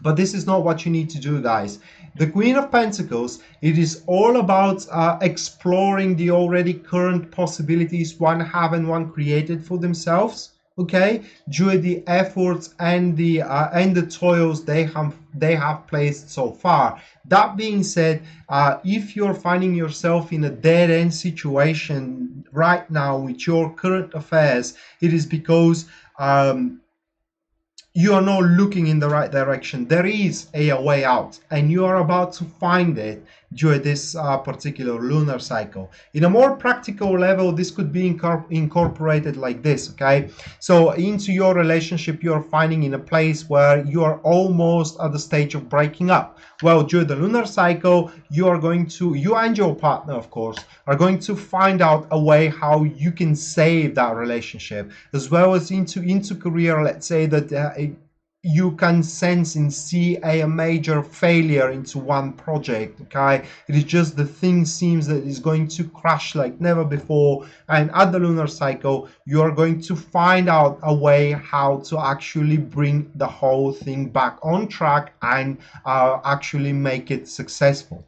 But this is not what you need to do, guys. The Queen of Pentacles, it is all about exploring the already current possibilities one have and one created for themselves. Okay, due the efforts and the toils they have placed so far. That being said, if you're finding yourself in a dead-end situation right now with your current affairs, it is because you are not looking in the right direction. There is a way out, and you are about to find it during this particular lunar cycle. In a more practical level, this could be incorporated like this, okay? So into your relationship, you're finding in a place where you are almost at the stage of breaking up. Well, during the lunar cycle, you and your partner, of course, are going to find out a way how you can save that relationship, as well as into career. Let's say that you can sense and see a major failure into one project. Okay, it is just the thing seems that is going to crash like never before, and at the lunar cycle you are going to find out a way how to actually bring the whole thing back on track and actually make it successful.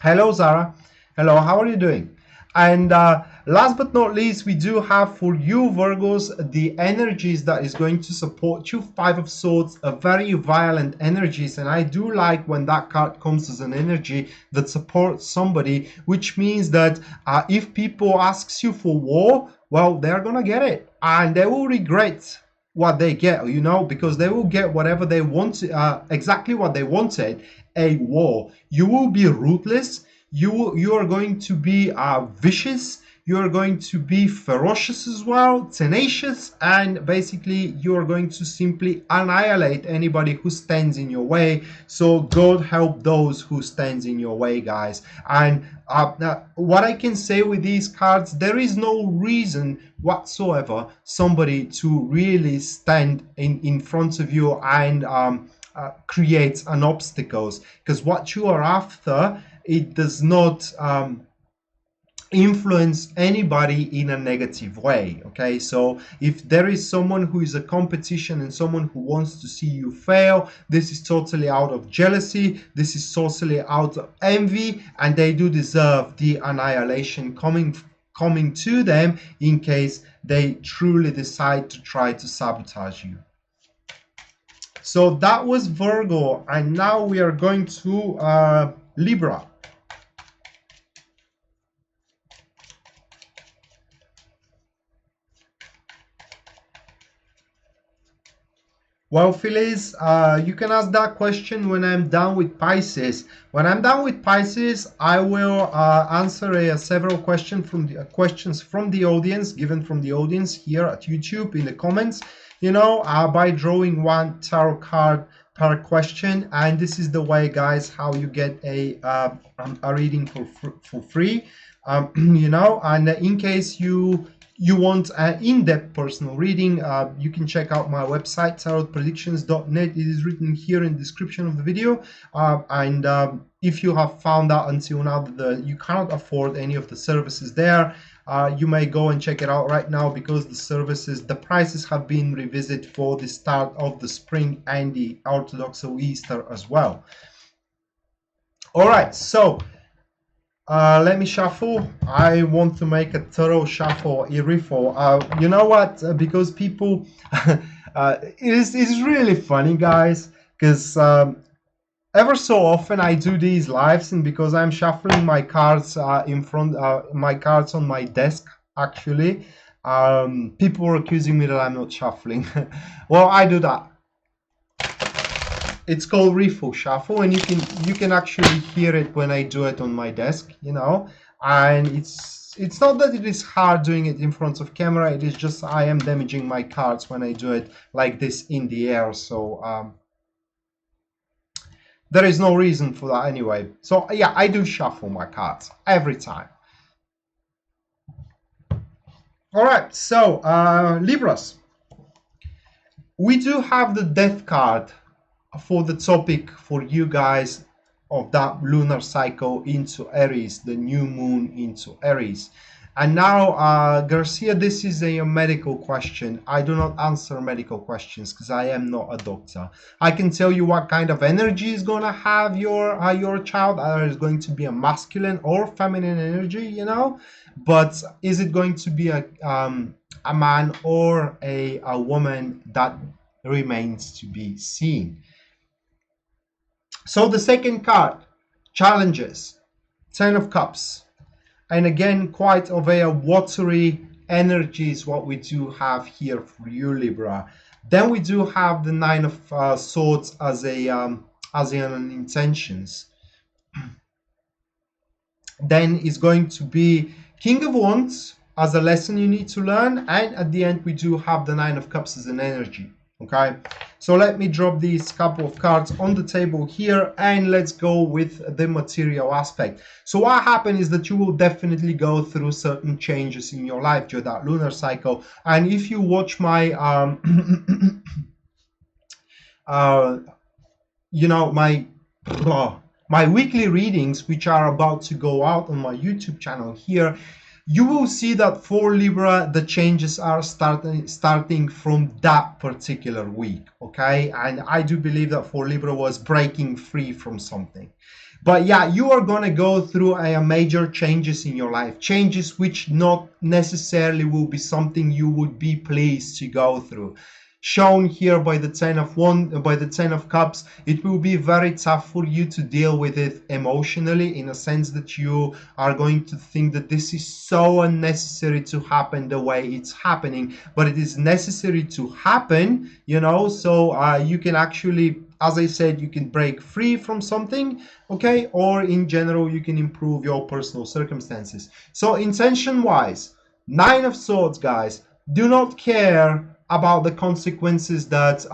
Hello Zara, hello, how are you doing? And last but not least, we do have for you Virgos the energies that is going to support you. Five of Swords, a very violent energies, and I do like when that card comes as an energy that supports somebody, which means that if people asks you for war, well, they're gonna get it, and they will regret what they get, you know, because they will get whatever they want, exactly what they wanted, a war. You will be ruthless. You are going to be vicious. you're going to be ferocious as well, tenacious, and basically you're going to simply annihilate anybody who stands in your way. So God help those who stands in your way, guys. And what I can say with these cards, there is no reason whatsoever somebody to really stand in front of you and create an obstacles, because what you are after, it does not influence anybody in a negative way. Okay, so if there is someone who is a competition and someone who wants to see you fail, this is totally out of jealousy, this is totally out of envy, and they do deserve the annihilation coming to them in case they truly decide to try to sabotage you. So that was Virgo, and now we are going to Libra. Well, Phyllis, you can ask that question when I'm done with Pisces. When I'm done with Pisces, I will answer several questions from the audience, given from the audience here at YouTube in the comments, you know, by drawing one tarot card per question. And this is the way, guys, how you get a reading for free, you know. And in case you want an in-depth personal reading, you can check out my website, tarotpredictions.net. It is written here in the description of the video. If you have found out until now that you cannot afford any of the services there, you may go and check it out right now, because the prices have been revisited for the start of the spring and the Orthodox Easter as well. All right, so let me shuffle. I want to make a thorough shuffle, a riffle. You know what? Because people, it's really funny, guys. Because ever so often I do these lives, and because I'm shuffling my cards my cards on my desk, actually, people are accusing me that I'm not shuffling. Well, I do that. It's called riffle shuffle, and you can actually hear it when I do it on my desk, you know. And it's not that it is hard doing it in front of camera, it is just I am damaging my cards when I do it like this in the air. So there is no reason for that anyway. So yeah, I do shuffle my cards every time. All right, so Libras, we do have the Death card for the topic for you guys of that lunar cycle into Aries, the new moon into Aries. And now, Garcia, this is a medical question. I do not answer medical questions because I am not a doctor. I can tell you what kind of energy is going to have your child. Either it's going to be a masculine or feminine energy, you know. But is it going to be a man or a woman? That remains to be seen. So the second card, challenges, 10 of Cups. And again, quite of a watery energy is what we do have here for you, Libra. Then we do have the 9 of Swords as an intentions. Then is going to be King of Wands as a lesson you need to learn. And at the end, we do have the 9 of Cups as an energy. Okay, so let me drop these couple of cards on the table here, and let's go with the material aspect. So what happened is that you will definitely go through certain changes in your life during that lunar cycle. And if you watch my you know, my weekly readings, which are about to go out on my YouTube channel here, you will see that for Libra, the changes are starting from that particular week, okay? And I do believe that for Libra was breaking free from something. But yeah, you are going to go through a major changes in your life, changes which not necessarily will be something you would be pleased to go through. Shown here by the 10 of Cups, it will be very tough for you to deal with it emotionally, in a sense that you are going to think that this is so unnecessary to happen the way it's happening, but it is necessary to happen, you know. So you can actually as I said, you can break free from something, okay, or in general you can improve your personal circumstances. So intention wise, Nine of Swords, guys, do not care about the consequences that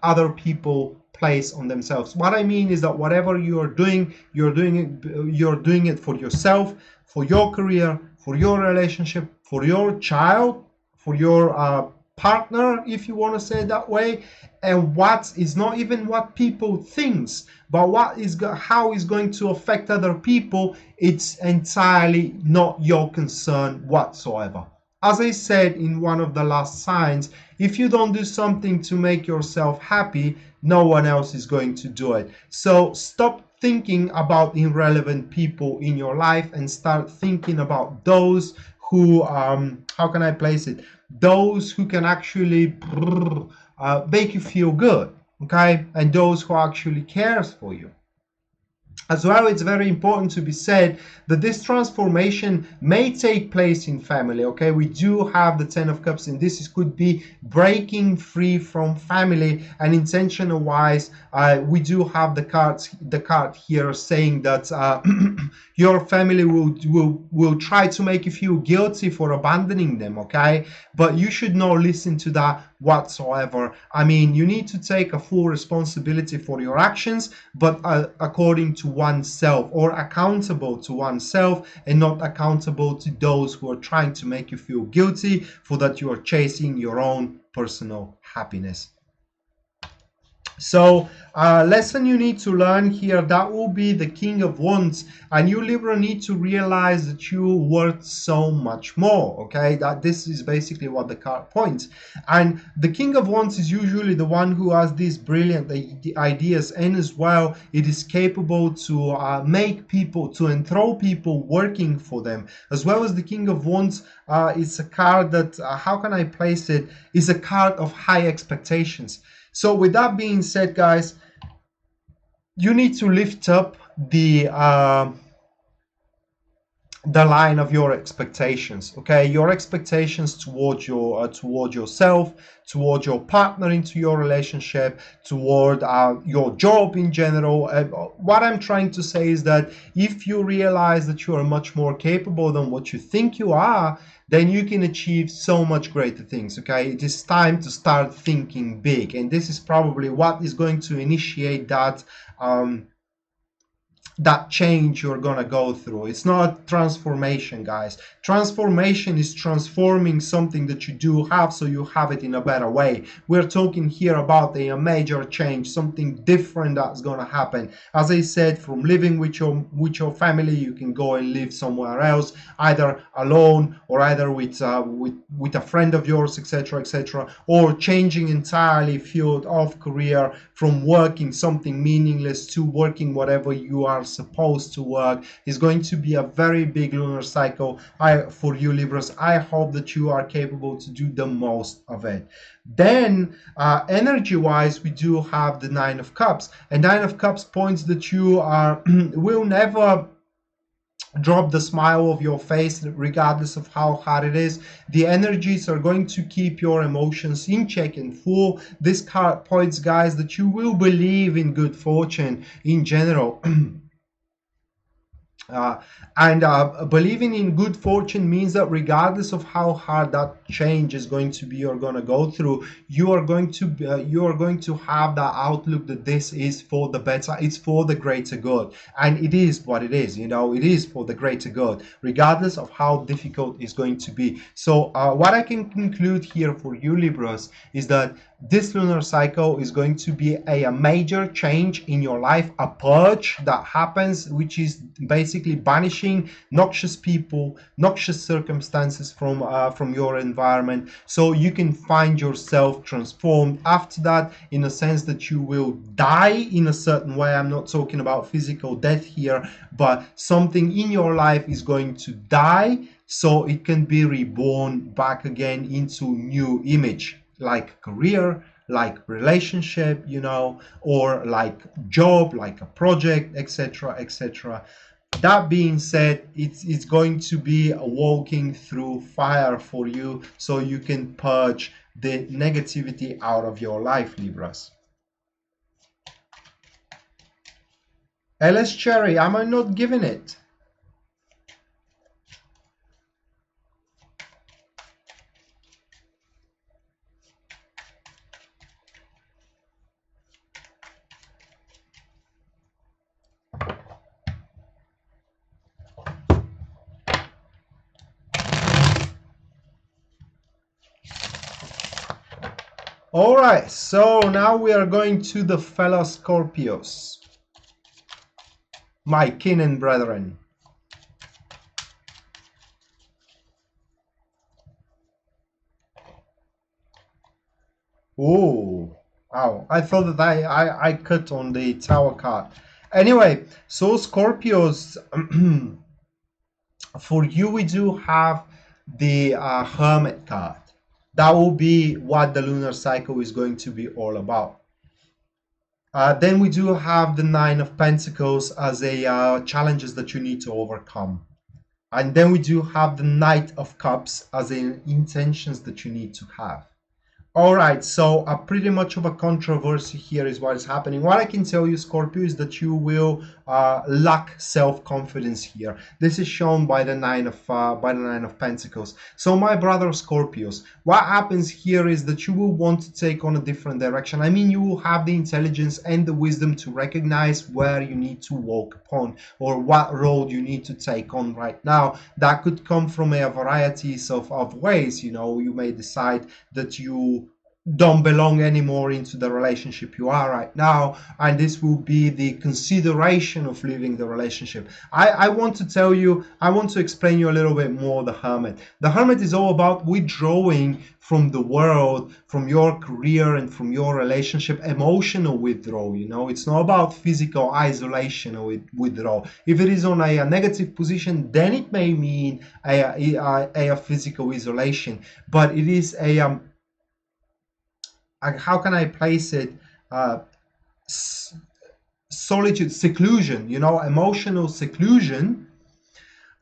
other people place on themselves. What I mean is that whatever you are doing, you're doing it for yourself, for your career, for your relationship, for your child, for your partner, if you want to say it that way. And what is not even what people thinks, but what is how is going to affect other people. It's entirely not your concern whatsoever. As I said in one of the last signs, if you don't do something to make yourself happy, no one else is going to do it. So stop thinking about irrelevant people in your life and start thinking about those who, how can I place it? Those who can actually make you feel good, okay? And those who actually cares for you. As well, it's very important to be said that this transformation may take place in family, okay? We do have the Ten of Cups, and this could be breaking free from family. And intentional wise, we do have the card here saying that your family will try to make you feel guilty for abandoning them, okay? But you should not listen to that whatsoever. I mean, you need to take a full responsibility for your actions, but according to oneself, or accountable to oneself, and not accountable to those who are trying to make you feel guilty for that you are chasing your own personal happiness. So lesson you need to learn here, that will be the King of Wands, and you Libra need to realize that you're worth so much more, okay? That this is basically what the card points. And the King of Wands is usually the one who has these brilliant ideas, and as well it is capable to make people, to enthrall people working for them. As well as the King of Wands, it's a card that, how can I place it, is a card of high expectations. So with that being said, guys, you need to lift up the line of your expectations, okay? Your expectations towards toward yourself, toward your partner, into your relationship, toward your job in general. What I'm trying to say is that if you realize that you are much more capable than what you think you are, then you can achieve so much greater things, okay? It is time to start thinking big, and this is probably what is going to initiate that that change you're gonna go through. It's not transformation, guys. Transformation is transforming something that you do have so you have it in a better way. We're talking here about a major change, something different that's gonna happen. As I said, from living with your family, you can go and live somewhere else, either alone or either with a friend of yours, etc., etc., or changing entirely field of career, from working something meaningless to working whatever you are supposed to work. Is going to be a very big lunar cycle for you Libras. I hope that you are capable to do the most of it. Then energy wise, we do have the Nine of Cups, and Nine of Cups points that you are will never drop the smile of your face regardless of how hard it is. The energies are going to keep your emotions in check and full. This card points, guys, that you will believe in good fortune in general. Believing in good fortune means that regardless of how hard that change is going to be, you're going to go through, you are going to have that outlook that this is for the better, it's for the greater good, and it is what it is. You know, it is for the greater good, regardless of how difficult it's going to be. So what I can conclude here for you Libras is that this lunar cycle is going to be a major change in your life, a purge that happens, which is basically banishing noxious people, noxious circumstances from your environment, so you can find yourself transformed after that, in a sense that you will die in a certain way. I'm not talking about physical death here, but something in your life is going to die so it can be reborn back again into new image, like career, like relationship, you know, or like job, like a project, etc., etc. That being said, it's going to be walking through fire for you, so you can purge the negativity out of your life, Libras. LS Cherry, am I not giving it? All right, so now we are going to the fellow Scorpios, my kin and brethren. Oh, wow. I thought that I cut on the Tower card. Anyway, so Scorpios, for you, we do have the Hermit card. That will be what the lunar cycle is going to be all about. Then we do have the Nine of Pentacles as a challenges that you need to overcome. And then we do have the Knight of Cups as in intentions that you need to have. All right, so pretty much of a controversy here is what is happening. What I can tell you, Scorpio, is that you will lack self-confidence here. This is shown by the Nine of Pentacles. So, my brother Scorpios, what happens here is that you will want to take on a different direction. I mean, you will have the intelligence and the wisdom to recognize where you need to walk upon or what road you need to take on right now. That could come from a variety of ways. You know, you may decide that you don't belong anymore into the relationship you are right now, and this will be the consideration of leaving the relationship. I want to tell you, I want to explain you a little bit more the Hermit is all about withdrawing from the world, from your career and from your relationship. Emotional withdrawal, you know, it's not about physical isolation or withdrawal. If it is on a negative position, then it may mean a physical isolation, but it is a how can I place it? Solitude, seclusion, you know, emotional seclusion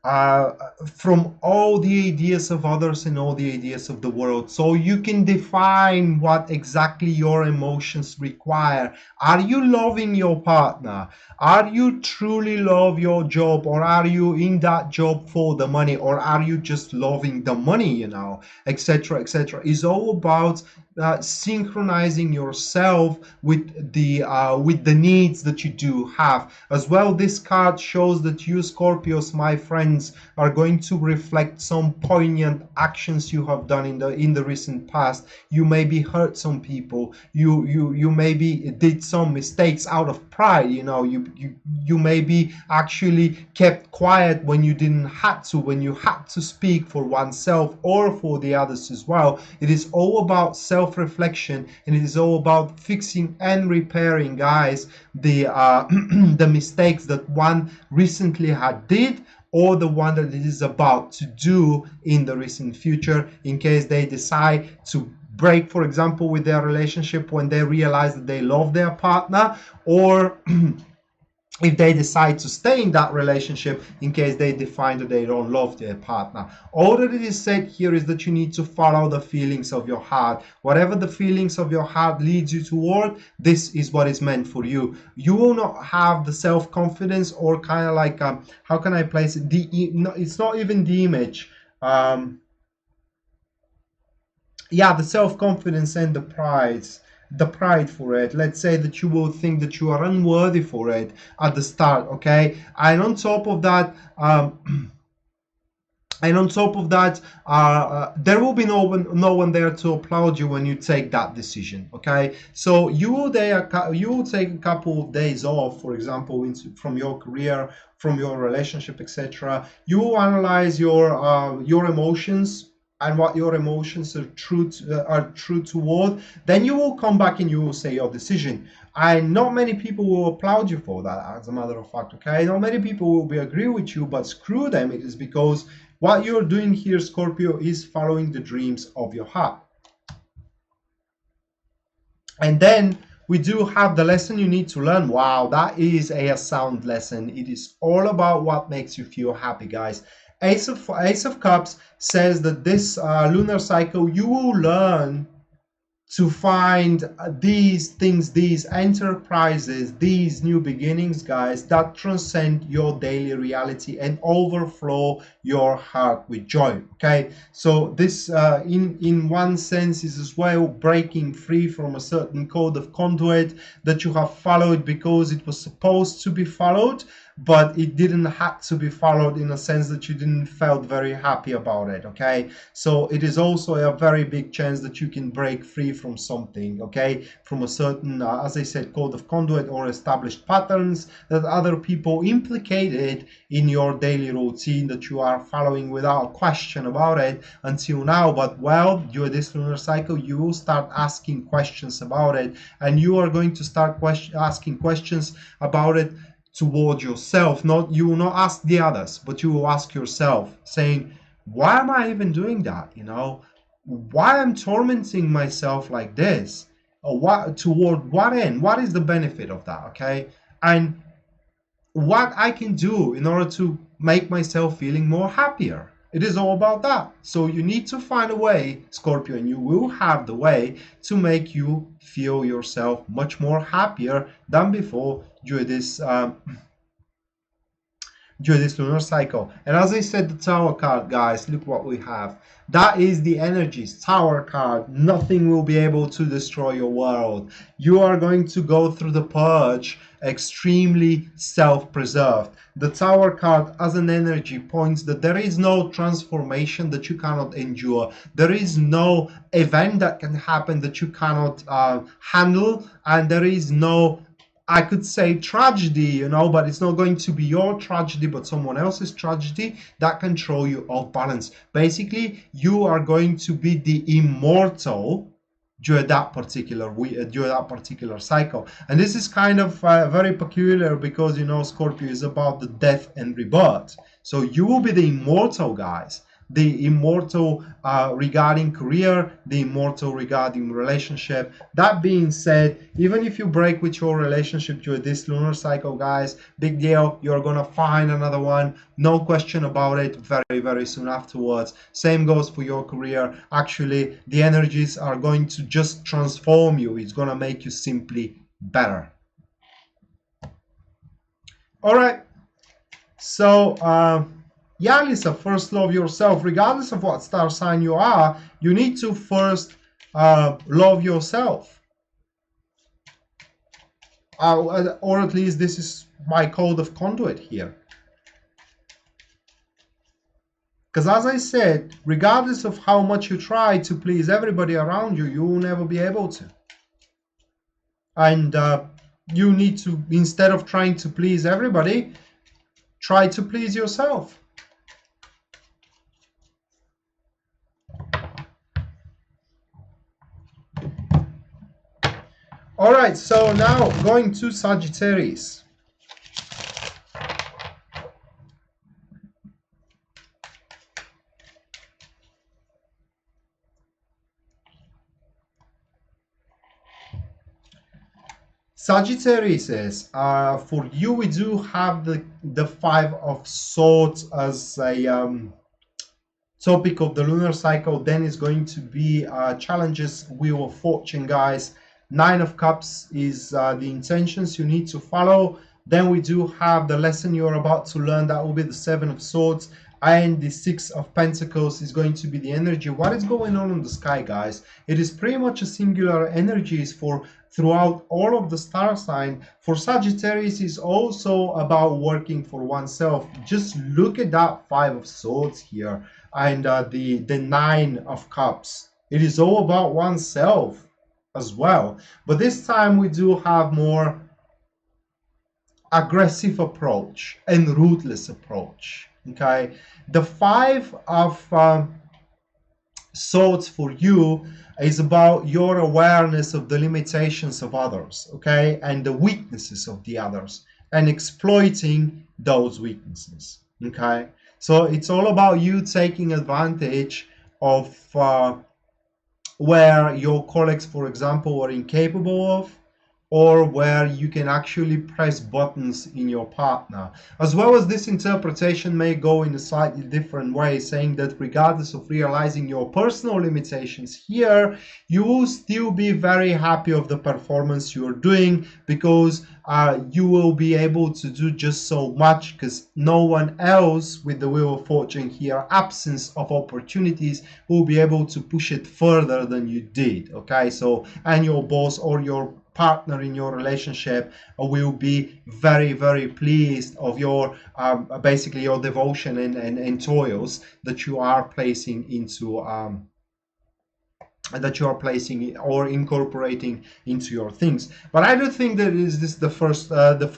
from all the ideas of others and all the ideas of the world. So you can define what exactly your emotions require. Are you loving your partner? Are you truly love your job, or are you in that job for the money, or are you just loving the money, you know, etc., etc. It's all about synchronizing yourself with the needs that you do have as well. This card shows that you Scorpios, my friends, are going to reflect some poignant actions you have done in the recent past. You maybe hurt some people, you maybe did some mistakes out of pride, you know, you maybe actually kept quiet when you didn't have to, when you had to speak for oneself or for the others as well. It is all about self-reflection, and it is all about fixing and repairing, guys, the the mistakes that one recently had did, or the one that it is about to do in the recent future, in case they decide to break, for example, with their relationship when they realize that they love their partner, or if they decide to stay in that relationship in case they define that they don't love their partner. All that it is said here is that you need to follow the feelings of your heart. Whatever the feelings of your heart leads you toward, this is what is meant for you. You will not have the self-confidence, or kind of like, how can I place it? It's not even the image. Yeah, the self-confidence and the pride for it. Let's say that you will think that you are unworthy for it at the start, okay? And on top of that, there will be no one there to applaud you when you take that decision, okay? So you will take a couple of days off, for example, from your career, from your relationship, etc. You will analyze your emotions and what your emotions are true toward. Then you will come back and you will say your decision. And not many people will applaud you for that, as a matter of fact, okay? Not many people will agree with you, but screw them. It is because what you're doing here, Scorpio, is following the dreams of your heart. And then we do have the lesson you need to learn. Wow, that is a sound lesson. It is all about what makes you feel happy, guys. Ace of Cups says that this lunar cycle, you will learn to find these things, these enterprises, these new beginnings, guys, that transcend your daily reality and overflow your heart with joy. Okay, so this in one sense is as well breaking free from a certain code of conduit that you have followed because it was supposed to be followed, but it didn't have to be followed, in a sense that you didn't felt very happy about it. Okay, so it is also a very big chance that you can break free from something, okay, from a certain as I said, code of conduit or established patterns that other people implicated in your daily routine that you are following without question about it until now. But well, during this lunar cycle you will start asking questions about it, and you are going to start asking questions about it toward yourself. Not, you will not ask the others, but you will ask yourself, saying, why am I even doing that? You know, why I'm tormenting myself like this? Or what, toward what end? What is the benefit of that? Okay, and what I can do in order to make myself feeling more happier. It is all about that. So you need to find a way, Scorpio, and you will have the way to make you feel yourself much more happier than before during this lunar cycle. And as I said, the Tower card, guys, look what we have. That is the energies. Tower card. Nothing will be able to destroy your world. You are going to go through the purge extremely self-preserved. The Tower card as an energy points that there is no transformation that you cannot endure. There is no event that can happen that you cannot handle, and there is no, I could say, tragedy, you know, but it's not going to be your tragedy, but someone else's tragedy that can throw you off balance. Basically, you are going to be the immortal during that particular cycle. And this is kind of very peculiar because, you know, Scorpio is about the death and rebirth. So you will be the immortal, guys. The immortal regarding career, the immortal regarding relationship. That being said, even if you break with your relationship during this lunar cycle, guys, big deal, you're gonna find another one, no question about it, very, very soon afterwards. Same goes for your career. Actually, the energies are going to just transform you. It's gonna make you simply better. All right, so yeah, Lisa, first love yourself. Regardless of what star sign you are, you need to first love yourself. Or at least this is my code of conduit here. Because as I said, regardless of how much you try to please everybody around you, you will never be able to. And you need to, instead of trying to please everybody, try to please yourself. All right, so now going to Sagittarius. Sagittarius is, for you, we do have the Five of Swords as a topic of the lunar cycle. Then is going to be challenges, Wheel of Fortune, guys. Nine of Cups is the intentions you need to follow. Then we do have the lesson you're about to learn. That will be the Seven of Swords. And the Six of Pentacles is going to be the energy. What is going on in the sky, guys? It is pretty much a singular energies for throughout all of the star sign. For Sagittarius is also about working for oneself. Just look at that Five of Swords here and the Nine of Cups. It is all about oneself as well. But this time we do have more aggressive approach and ruthless approach. Okay, the Five of Swords for you is about your awareness of the limitations of others, okay, and the weaknesses of the others, and exploiting those weaknesses. Okay, so it's all about you taking advantage of where your colleagues, for example, are incapable of, or where you can actually press buttons in your partner. As well as this interpretation may go in a slightly different way, saying that regardless of realizing your personal limitations here, you will still be very happy of the performance you're doing, because you will be able to do just so much, because no one else with the Wheel of Fortune here, absence of opportunities, will be able to push it further than you did. Okay, so, and your boss or your partner in your relationship will be very, very pleased of your basically your devotion and toils that you are placing into that you are placing or incorporating into your things. But I don't think that is this the first how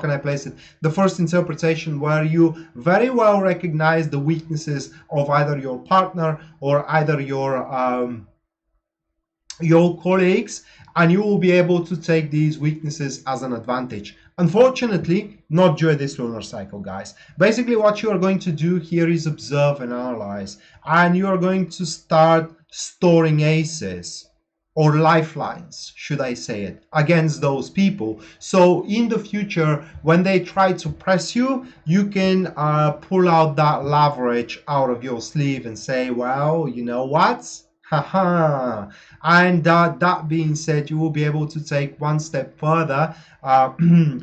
can I place it, the first interpretation where you very well recognize the weaknesses of either your partner or either your colleagues, and you will be able to take these weaknesses as an advantage. Unfortunately, not during this lunar cycle, guys. Basically, what you are going to do here is observe and analyze, and you are going to start storing aces or lifelines, should I say it, against those people. So in the future, when they try to press you, you can pull out that leverage out of your sleeve and say, well, you know what? Haha. And that being said, you will be able to take one step further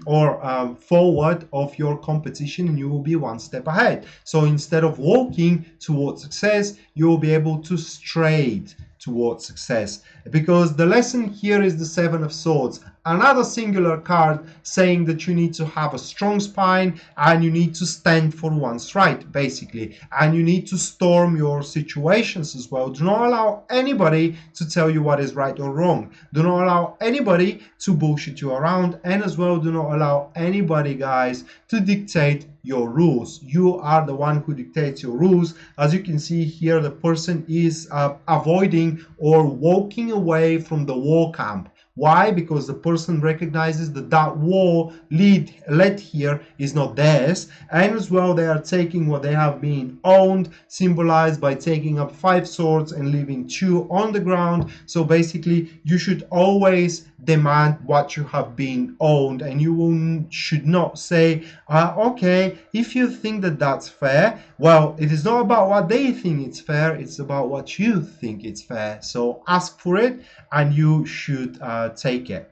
or forward of your competition, and you will be one step ahead. So instead of walking towards success, you will be able to straight towards success, because the lesson here is the Seven of Swords, another singular card saying that you need to have a strong spine and you need to stand for what's right, basically, and you need to storm your situations as well. Do not allow anybody to tell you what is right or wrong. Do not allow anybody to bullshit you around, and as well, do not allow anybody, guys, to dictate your rules. You are the one who dictates your rules. As you can see here, the person is avoiding or walking away from the war camp. Why? Because the person recognizes that that war led here is not theirs, and as well they are taking what they have been owned, symbolized by taking up 5 swords and leaving 2 on the ground. So basically, you should always demand what you have been owned, and you should not say, okay, if you think that that's fair, well, it is not about what they think it's fair, it's about what you think it's fair. So ask for it, and you should take it.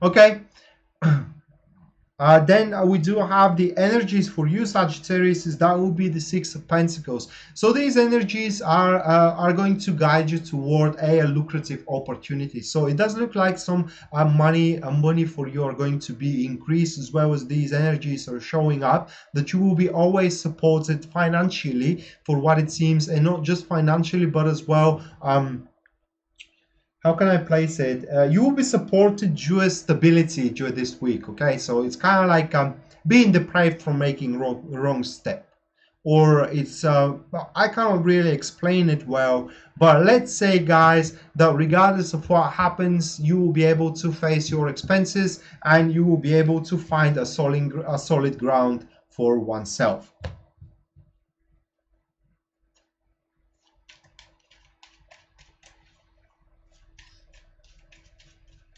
Okay. Then we do have the energies for you, Sagittarius, is that will be the Six of Pentacles. So these energies are going to guide you toward a lucrative opportunity. So it does look like some money for you are going to be increased, as well as these energies are showing up that you will be always supported financially for what it seems, and not just financially, but as well how can I place it? You will be supported due stability during this week. Okay, so it's kind of like being deprived from making wrong step, or it's I can't really explain it well, but let's say, guys, that regardless of what happens, you will be able to face your expenses, and you will be able to find a solid ground for oneself.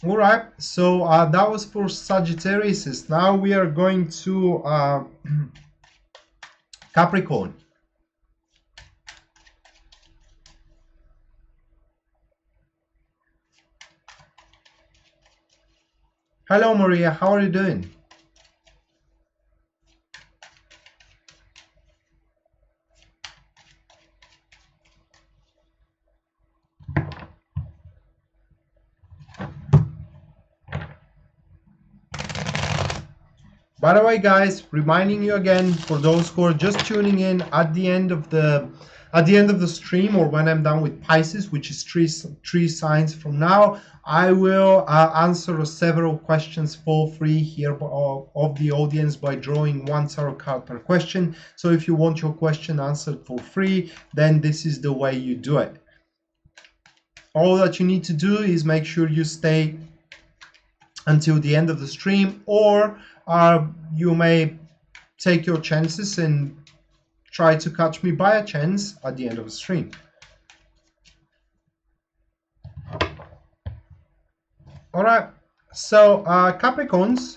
All right, so that was for Sagittarius. Now we are going to Capricorn. Hello, Maria. How are you doing? By the way, guys, reminding you again, for those who are just tuning in, at the end of the stream, or when I'm done with Pisces, which is three signs from now, I will answer several questions for free here of the audience by drawing 1 tarot card per question. So if you want your question answered for free, then this is the way you do it. All that you need to do is make sure you stay until the end of the stream, or you may take your chances and try to catch me by a chance at the end of the stream. All right. So Capricorns,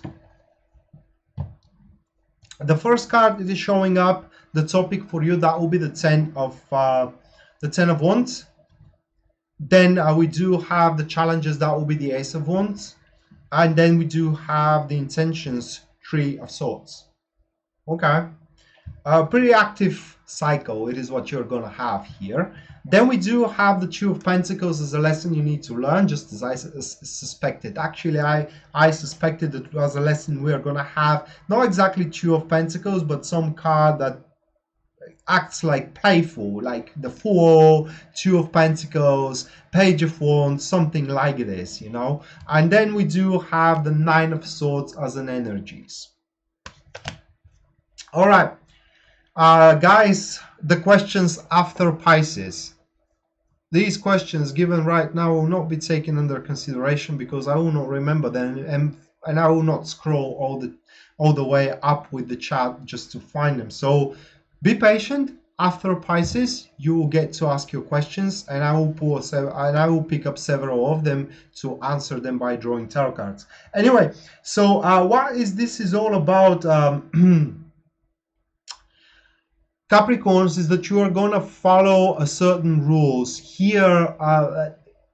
the first card that is showing up, the topic for you, that will be the Ten of Wands. Then we do have the challenges, that will be the Ace of Wands. And then we do have the intentions, Three of Swords. Okay. A pretty active cycle, it is what you're going to have here. Then we do have the Two of Pentacles as a lesson you need to learn, just as I suspected. Actually, I suspected that it was a lesson we're going to have, not exactly Two of Pentacles, but some card that acts like playful, like the Fool, Two of Pentacles, Page of Wands, something like this, you know. And then we do have the Nine of Swords as an energies. All right. Guys, the questions after Pisces. These questions given right now will not be taken under consideration because I will not remember them, and I will not scroll all the way up with the chat just to find them. So be patient. After Pisces, you will get to ask your questions, and I will pick up several of them to answer them by drawing tarot cards. Anyway, so what is this is all about? Capricorns, is that you are going to follow a certain rules here.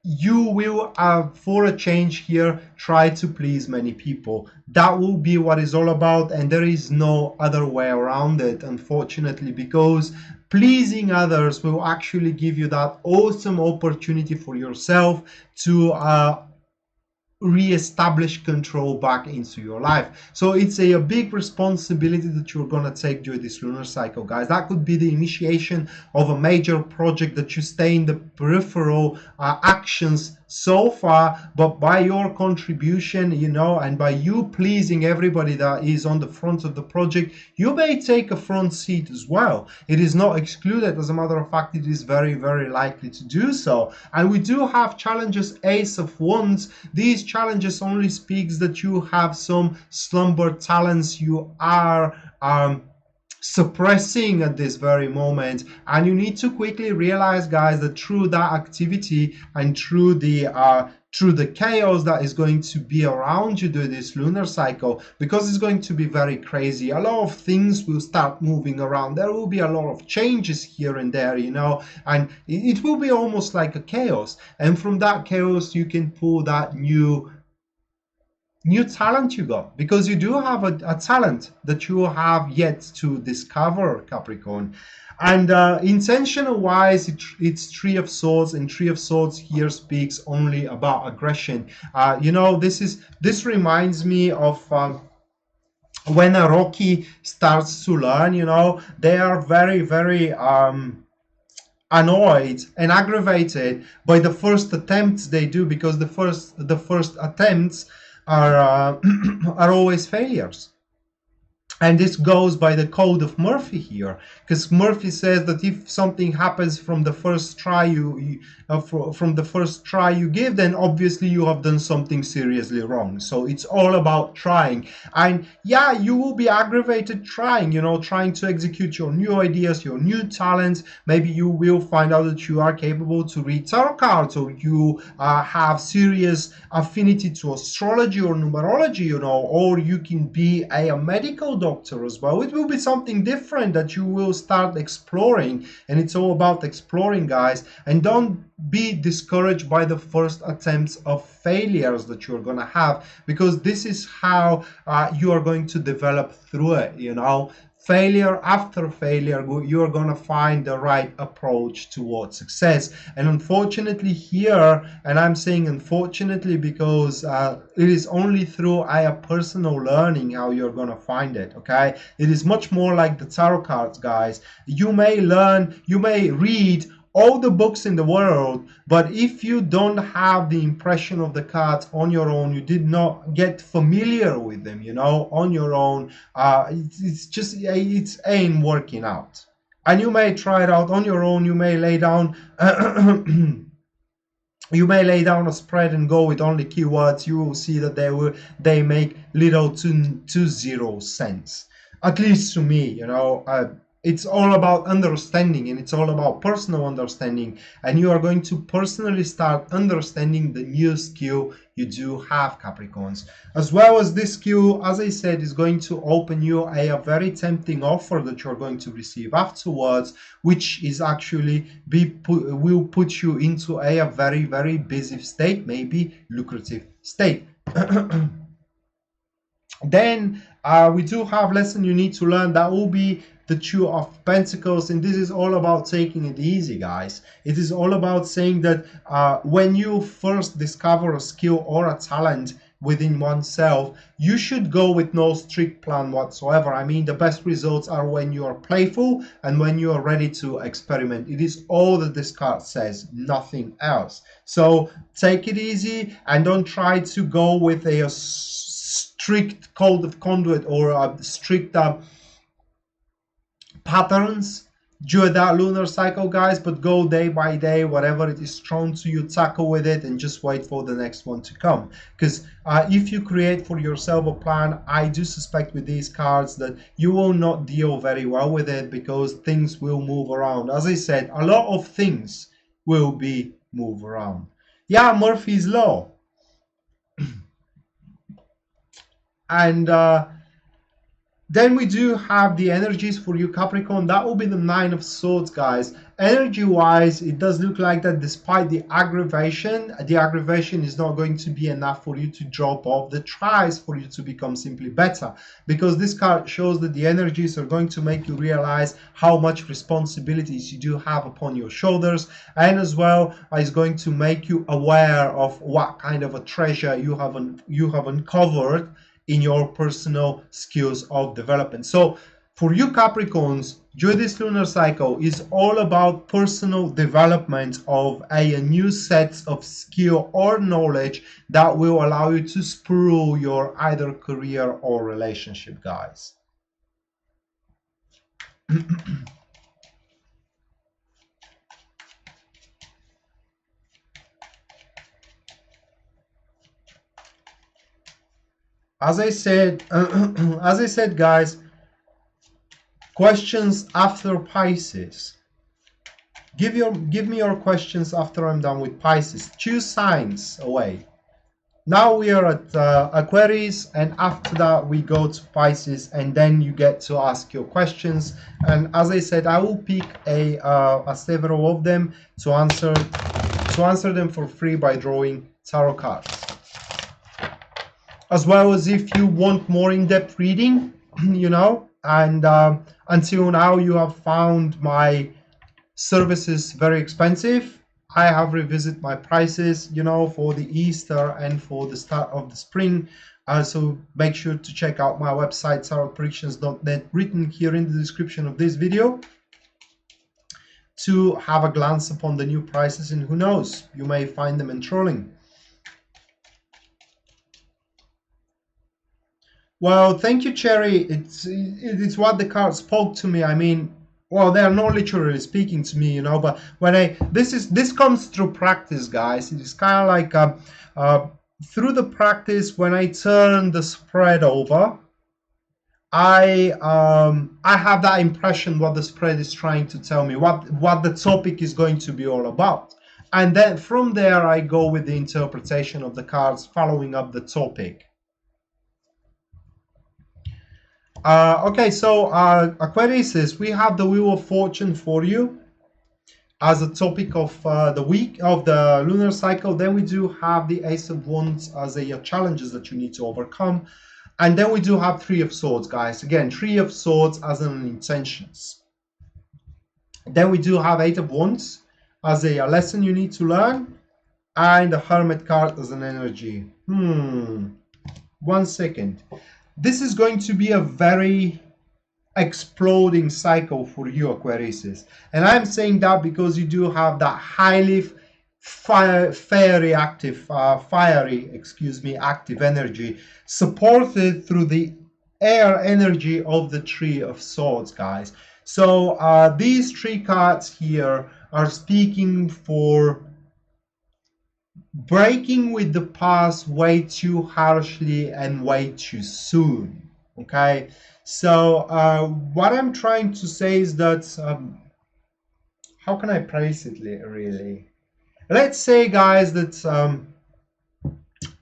You will, for a change here, try to please many people. That will be what it's all about, and there is no other way around it, unfortunately, because pleasing others will actually give you that awesome opportunity for yourself to re-establish control back into your life. So it's a big responsibility that you're going to take during this lunar cycle, guys. That could be the initiation of a major project that you stay in the peripheral actions so far, but by your contribution, you know, and by you pleasing everybody that is on the front of the project, you may take a front seat as well. It is not excluded. As a matter of fact, it is very, very likely to do so. And we do have challenges, Ace of Wands. These challenges only speaks that you have some slumber talents you are suppressing at this very moment, and you need to quickly realize, guys, that through that activity and through the chaos that is going to be around you during this lunar cycle, because it's going to be very crazy, a lot of things will start moving around. There will be a lot of changes here and there, you know, and it will be almost like a chaos, and from that chaos you can pull that new talent you got, because you do have a talent that you have yet to discover, Capricorn. And intentional wise, it's Three of Swords, and Three of Swords here speaks only about aggression. You know, this reminds me of when a Rocky starts to learn, you know, they are very, very annoyed and aggravated by the first attempts they do, because the first attempts are are always failures. And this goes by the code of Murphy here, because Murphy says that if something happens from the first try from the first try you give, then obviously you have done something seriously wrong. So it's all about trying. And yeah, you will be aggravated trying, you know, trying to execute your new ideas, your new talents. Maybe you will find out that you are capable to read tarot cards, or you have serious affinity to astrology or numerology, you know, or you can be a medical doctor as well. It will be something different that you will start exploring, and it's all about exploring, guys. And don't be discouraged by the first attempts of failures that you're gonna have, because this is how you are going to develop through it, you know. Failure after failure, you're going to find the right approach towards success. And unfortunately here, and I'm saying unfortunately because it is only through a personal learning how you're going to find it, okay? It is much more like the tarot cards, guys. You may learn, you may read all the books in the world, but if you don't have the impression of the cards on your own, you did not get familiar with them, you know, on your own, it ain't working out. And you may try it out on your own. You may lay down you may lay down a spread and go with only keywords. You will see that they make little to zero sense, at least to me, you know. it's all about understanding, and it's all about personal understanding, and you are going to personally start understanding the new skill you do have, Capricorns. As well as this skill, as I said, is going to open you a very tempting offer that you're going to receive afterwards, which is actually will put you into a very, very busy state, maybe lucrative state. Then we do have lesson you need to learn. That will be the Two of Pentacles, and this is all about taking it easy, guys. It is all about saying that when you first discover a skill or a talent within oneself, you should go with no strict plan whatsoever. I mean, the best results are when you are playful and when you are ready to experiment. It is all that this card says, nothing else. So take it easy and don't try to go with a strict code of conduct or a strict patterns during that lunar cycle, guys, but go day by day, whatever it is thrown to you, tackle with it and just wait for the next one to come. Because if you create for yourself a plan, I do suspect with these cards that you will not deal very well with it, because things will move around. As I said, a lot of things will be moved around. Yeah, Murphy's Law. And then we do have the energies for you, Capricorn. That will be the Nine of Swords, guys. Energy-wise, it does look like that despite the aggravation is not going to be enough for you to drop off the tries for you to become simply better. Because this card shows that the energies are going to make you realize how much responsibilities you do have upon your shoulders. And as well, is going to make you aware of what kind of a treasure you have uncovered in your personal skills of development. So for you, Capricorns, during this lunar cycle is all about personal development of a new set of skill or knowledge that will allow you to spur your either career or relationship, guys. As I said, guys, questions after Pisces. Give me your questions after I'm done with Pisces. 2 signs away. Now we are at Aquarius, and after that we go to Pisces, and then you get to ask your questions. And as I said, I will pick several of them to answer them for free by drawing tarot cards. As well as if you want more in-depth reading, you know, and until now you have found my services very expensive. I have revisited my prices, you know, for the Easter and for the start of the spring. So make sure to check out my website, tarotpredictions.net, written here in the description of this video, to have a glance upon the new prices, and who knows, you may find them enthralling. Well, thank you, Cherry. It's what the card spoke to me. I mean, well, they are not literally speaking to me, you know, but when this comes through practice, guys. It is kind of like through the practice, when I turn the spread over, I have that impression what the spread is trying to tell me, what the topic is going to be all about. And then from there, I go with the interpretation of the cards following up the topic. Okay, so Aquarius, we have the Wheel of Fortune for you as a topic of the week of the lunar cycle. Then we do have the Ace of Wands as a challenges that you need to overcome, and then we do have Three of Swords, guys. Again, Three of Swords as an intentions. Then we do have Eight of Wands as a lesson you need to learn, and the Hermit card as an energy. 1 second. This is going to be a very exploding cycle for you, Aquarius. And I'm saying that because you do have that highly fiery active energy supported through the air energy of the Three of Swords, guys. So these 3 cards here are speaking for breaking with the past way too harshly and way too soon. Okay, So what I'm trying to say is that, how can I place it really? Let's say, guys, that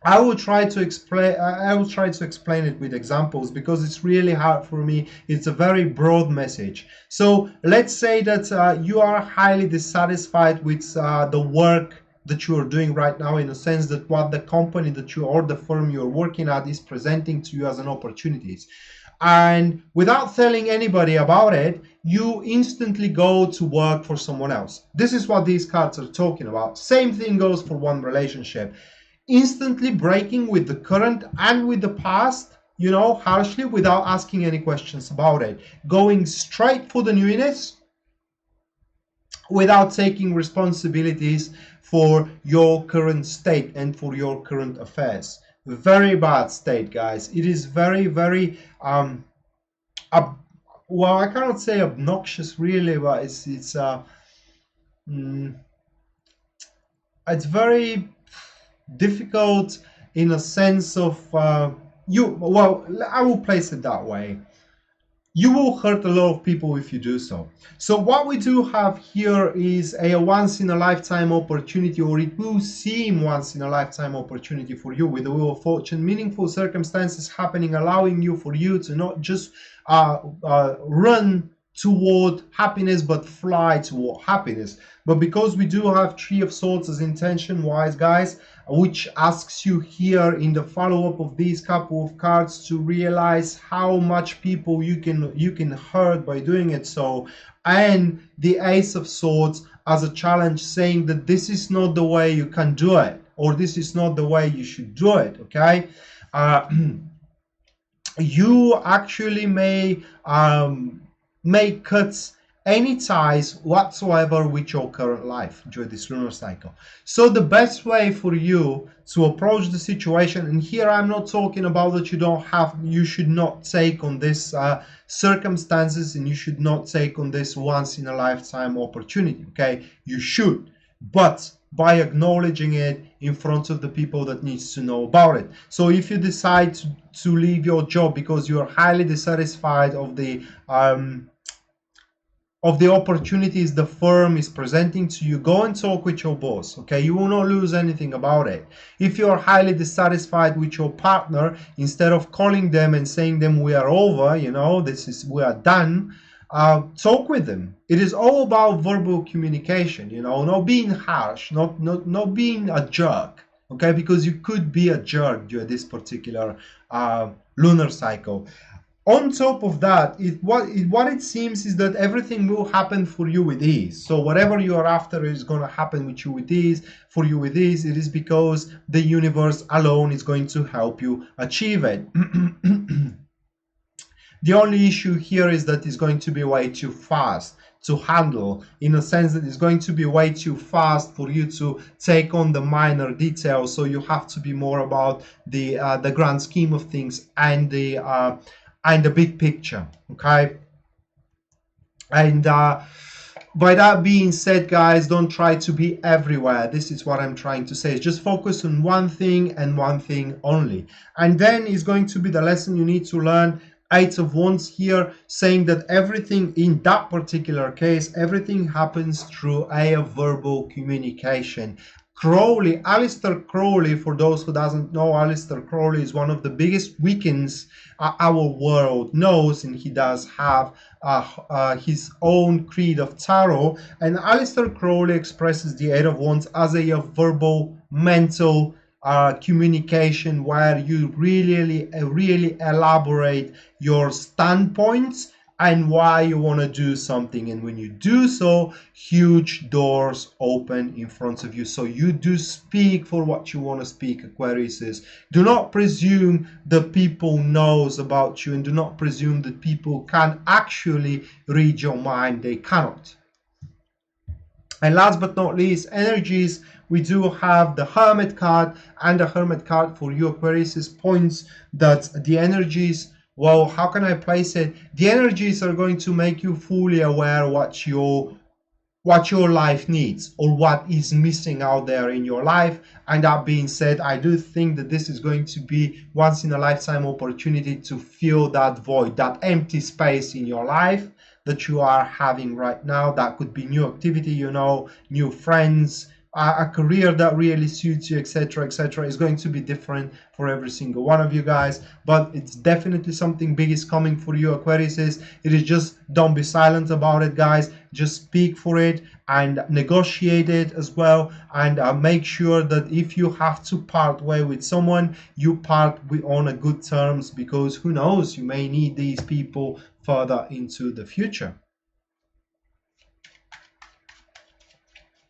I will try to explain. I will try to explain it with examples because it's really hard for me. It's a very broad message. So let's say that you are highly dissatisfied with the work that you are doing right now, in a sense that what the company that you or the firm you're working at is presenting to you as an opportunities. And without telling anybody about it, you instantly go to work for someone else. This is what these cards are talking about. Same thing goes for one relationship. Instantly breaking with the current and with the past, you know, harshly, without asking any questions about it. Going straight for the newness without taking responsibilities for your current state and for your current affairs. Very bad state, guys. It is very, very well, I cannot say obnoxious really, but it's very difficult in a sense of well, I will place it that way. You will hurt a lot of people if you do so. So what we do have here is a once in a lifetime opportunity, or it will seem once in a lifetime opportunity for you, with the Wheel of Fortune, meaningful circumstances happening, allowing you to not just run toward happiness, but fly toward happiness. But because we do have Three of Swords as intention wise, guys, which asks you here in the follow-up of these couple of cards to realize how much people you can hurt by doing it so, and the Ace of Swords as a challenge, saying that this is not the way you can do it, or this is not the way you should do it. Okay, you actually may make cuts any ties whatsoever with your current life during this lunar cycle. So the best way for you to approach the situation, and here I'm not talking about that you should not take on this circumstances, and you should not take on this once in a lifetime opportunity. Okay, you should, but by acknowledging it in front of the people that needs to know about it. So if you decide to leave your job because you are highly dissatisfied of the opportunities the firm is presenting to you, go and talk with your boss. Okay, you will not lose anything about it. If you are highly dissatisfied with your partner, instead of calling them and saying them we are over, you know, we are done, talk with them. It is all about verbal communication, you know, not being harsh, not being a jerk. Okay, because you could be a jerk during this particular lunar cycle. On top of that, what it seems is that everything will happen for you with ease. So whatever you are after is going to happen with you with ease, for you with ease. It is because the universe alone is going to help you achieve it. The only issue here is that it's going to be way too fast to handle, in a sense that it's going to be way too fast for you to take on the minor details. So you have to be more about the grand scheme of things and the big picture. Okay, and by that being said, guys, don't try to be everywhere. This is what I'm trying to say. Just focus on one thing and one thing only, and then is going to be the lesson you need to learn. Eight of Wands here, saying that everything in that particular case, everything happens through a verbal communication. Crowley, Aleister Crowley, for those who doesn't know, Aleister Crowley is one of the biggest Wiccans our world knows, and he does have his own creed of tarot. And Aleister Crowley expresses the Eight of Wands as a verbal, mental communication, where you really elaborate your standpoints and why you want to do something, and when you do so, huge doors open in front of you. So you do speak for what you want to speak, Aquariuses. Do not presume that people knows about you, and do not presume that people can actually read your mind. They cannot. And last but not least, energies. We do have the Hermit card, and the Hermit card for you, Aquariuses, points that the energies, well, how can I place it? The energies are going to make you fully aware what your what your life needs or what is missing out there in your life. And that being said, I do think that this is going to be once in a lifetime opportunity to fill that void, that empty space in your life that you are having right now. That could be new activity, you know, new friends, a career that really suits you, etc., etc. Is going to be different for every single one of you guys, but it's definitely something big is coming for you, Aquarius. It is just, don't be silent about it, guys. Just speak for it and negotiate it as well, and make sure that if you have to part way with someone, you part with on a good terms, because who knows, you may need these people further into the future.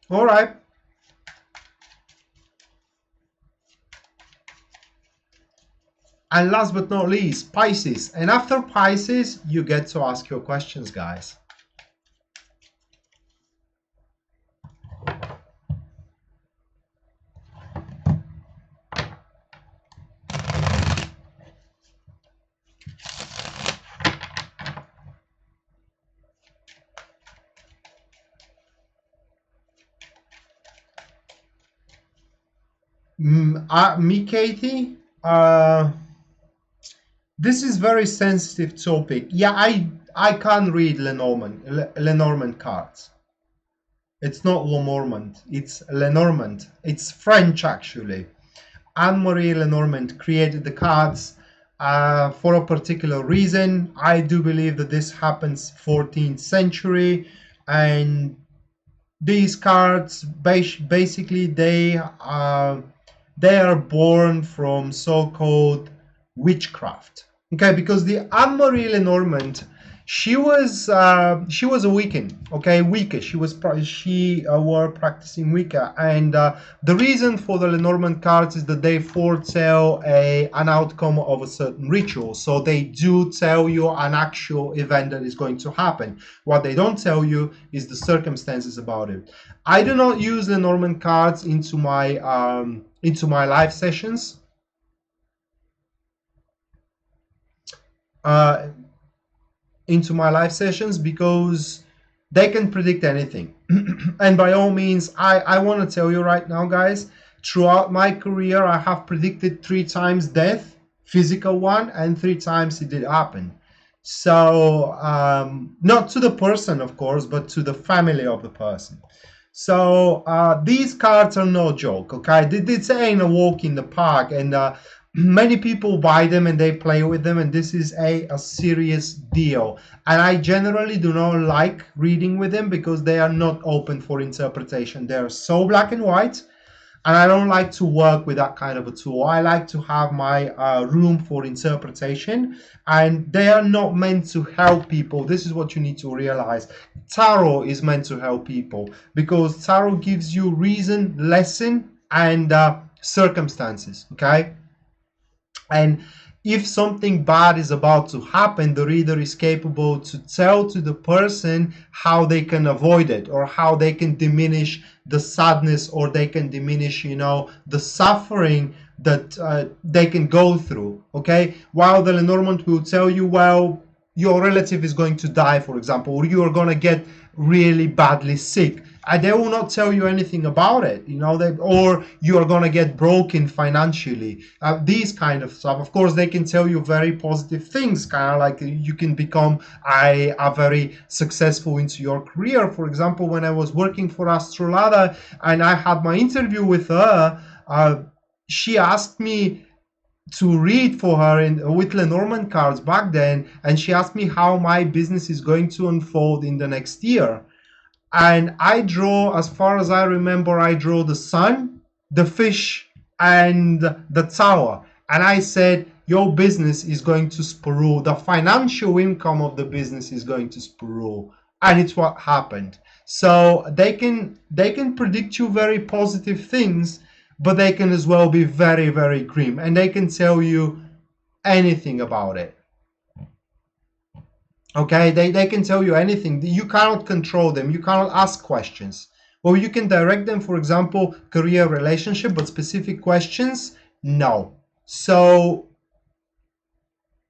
All right. And last but not least, Pisces. And after Pisces, you get to ask your questions, guys. Me, Katie, this is very sensitive topic. Yeah, I can't read Lenormand cards. It's not Lenormand, it's Lenormand. It's French, actually. Anne-Marie Lenormand created the cards for a particular reason. I do believe that this happens 14th century, and these cards basically they are born from so-called witchcraft. Okay, because the Anne-Marie Lenormand, she was a Wiccan. Okay, Wicca. She were practicing Wicca, and the reason for the Lenormand cards is that they foretell an outcome of a certain ritual. So they do tell you an actual event that is going to happen. What they don't tell you is the circumstances about it. I do not use Lenormand cards into my live sessions. Because they can predict anything. And by all means, I want to tell you right now, guys, throughout my career, I have predicted 3 times death, physical one, and 3 times it did happen. So not to the person, of course, but to the family of the person. So these cards are no joke, okay? This ain't a walk in the park, and many people buy them and they play with them, and this is a serious deal. And I generally do not like reading with them because they are not open for interpretation. They're so black and white, and I don't like to work with that kind of a tool. I like to have my room for interpretation, and they are not meant to help people. This is what you need to realize. Tarot is meant to help people because Tarot gives you reason, lesson, and circumstances, okay? And if something bad is about to happen, the reader is capable to tell to the person how they can avoid it, or how they can diminish the sadness, or they can diminish, you know, the suffering that they can go through, okay? While the Lenormand will tell you, well, your relative is going to die, for example, or you are going to get really badly sick. They will not tell you anything about it, you know, or you are going to get broken financially. These kind of stuff. Of course, they can tell you very positive things, kind of like you can become a very successful into your career. For example, when I was working for Astrolada and I had my interview with her, she asked me to read for her with Lenormand cards back then, and she asked me how my business is going to unfold in the next year. And I draw, as far as I remember, I draw the sun, the fish, and the tower. And I said, your business is going to spiral. The financial income of the business is going to spiral. And it's what happened. So they can predict you very positive things, but they can as well be very, very grim. And they can tell you anything about it. Okay, they can tell you anything. You cannot control them. You cannot ask questions. Or you can direct them, for example, career, relationship, but specific questions, no. So,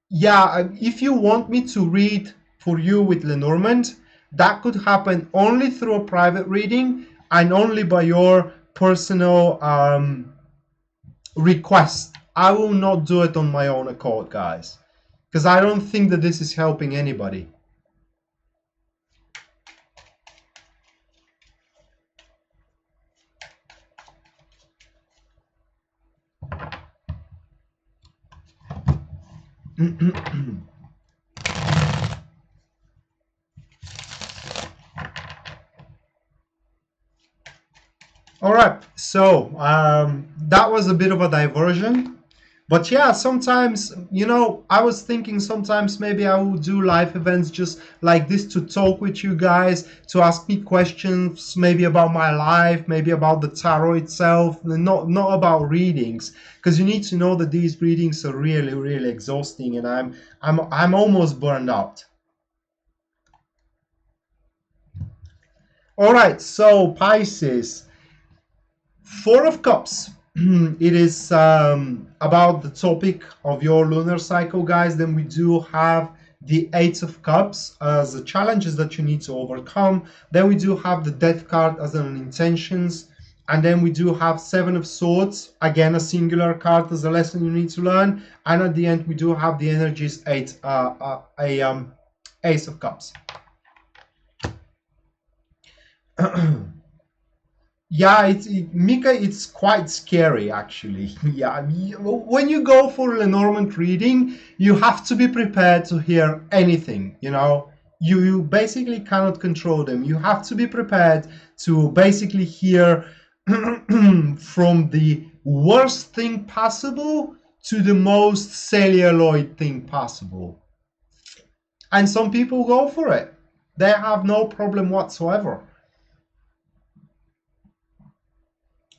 yeah, if you want me to read for you with Lenormand, that could happen only through a private reading and only by your personal request. I will not do it on my own accord, guys, because I don't think that this is helping anybody. All right, so that was a bit of a diversion. But yeah, sometimes, you know, I was thinking sometimes maybe I will do live events just like this to talk with you guys, to ask me questions, maybe about my life, maybe about the tarot itself, not about readings, because you need to know that these readings are really, really exhausting, and I'm almost burned out. All right, so Pisces. Four of Cups. It is about the topic of your lunar cycle, guys. Then we do have the Eight of Cups as the challenges that you need to overcome. Then we do have the Death card as an intentions. And then we do have Seven of Swords, again a singular card as a lesson you need to learn. And at the end we do have the energies Ace of Cups. Yeah, Mika, it's quite scary actually. Yeah, when you go for a Lenormand reading, you have to be prepared to hear anything, you know. You basically cannot control them. You have to be prepared to basically hear from the worst thing possible to the most celluloid thing possible. And some people go for it. They have no problem whatsoever.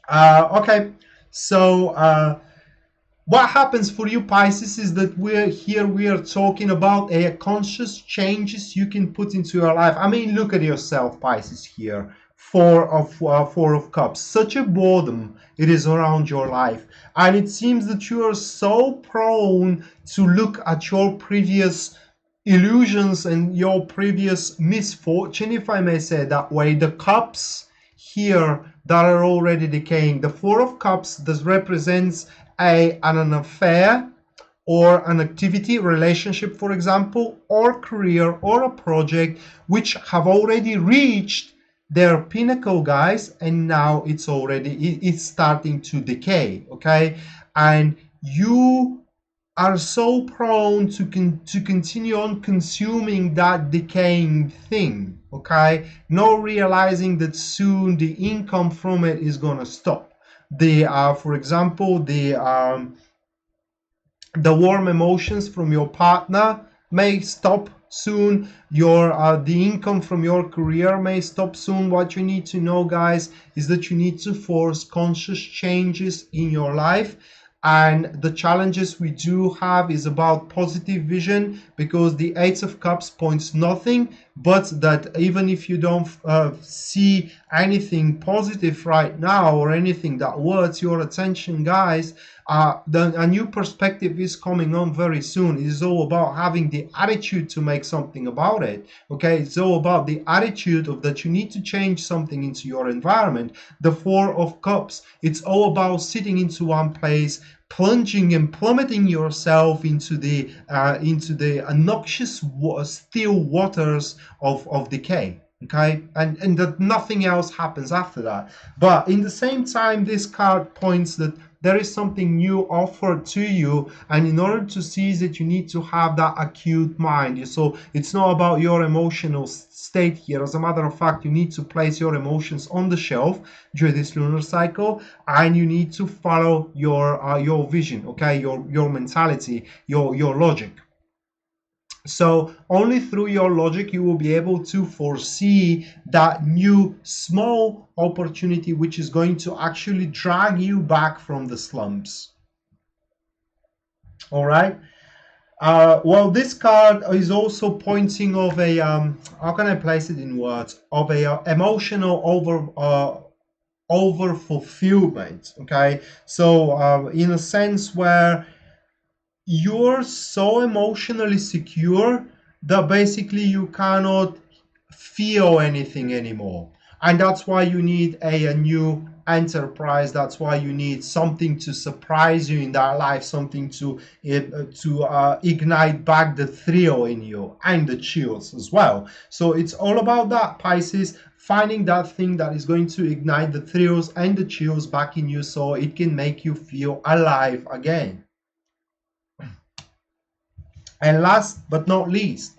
Okay, so what happens for you, Pisces, is that we are talking about a conscious changes you can put into your life. I mean, look at yourself, Pisces, here. Four of Cups. Such a boredom it is around your life. And it seems that you are so prone to look at your previous illusions and your previous misfortune, if I may say it that way. The cups here that are already decaying. The Four of Cups, this represents an affair or an activity, relationship, for example, or career or a project which have already reached their pinnacle, guys, and now it's starting to decay, okay? And you are so prone to continue on consuming that decaying thing, okay? Not realizing that soon the income from it is gonna stop. For example, the warm emotions from your partner may stop soon. The income from your career may stop soon. What you need to know, guys, is that you need to force conscious changes in your life. And the challenges we do have is about positive vision, because the Eight of Cups points nothing but that even if you don't see anything positive right now or anything that worth your attention, guys, a new perspective is coming on very soon. It is all about having the attitude to make something about it. Okay, it's all about the attitude of that you need to change something into your environment. The Four of Cups, it's all about sitting into one place, plunging and plummeting yourself into the obnoxious still waters of decay. Okay, and that nothing else happens after that. But in the same time, this card points that there is something new offered to you, and in order to seize it, you need to have that acute mind. So it's not about your emotional state here. As a matter of fact, you need to place your emotions on the shelf during this lunar cycle, and you need to follow your vision, okay, your mentality, your logic. So only through your logic you will be able to foresee that new small opportunity which is going to actually drag you back from the slumps. All right. Well, this card is also pointing of a how can I place it in words, of a emotional over fulfillment. Okay, so in a sense where you're so emotionally secure that basically you cannot feel anything anymore. And that's why you need a new enterprise. That's why you need something to surprise you in that life, something to ignite back the thrill in you and the chills as well. So it's all about that, Pisces, finding that thing that is going to ignite the thrills and the chills back in you so it can make you feel alive again. And last but not least,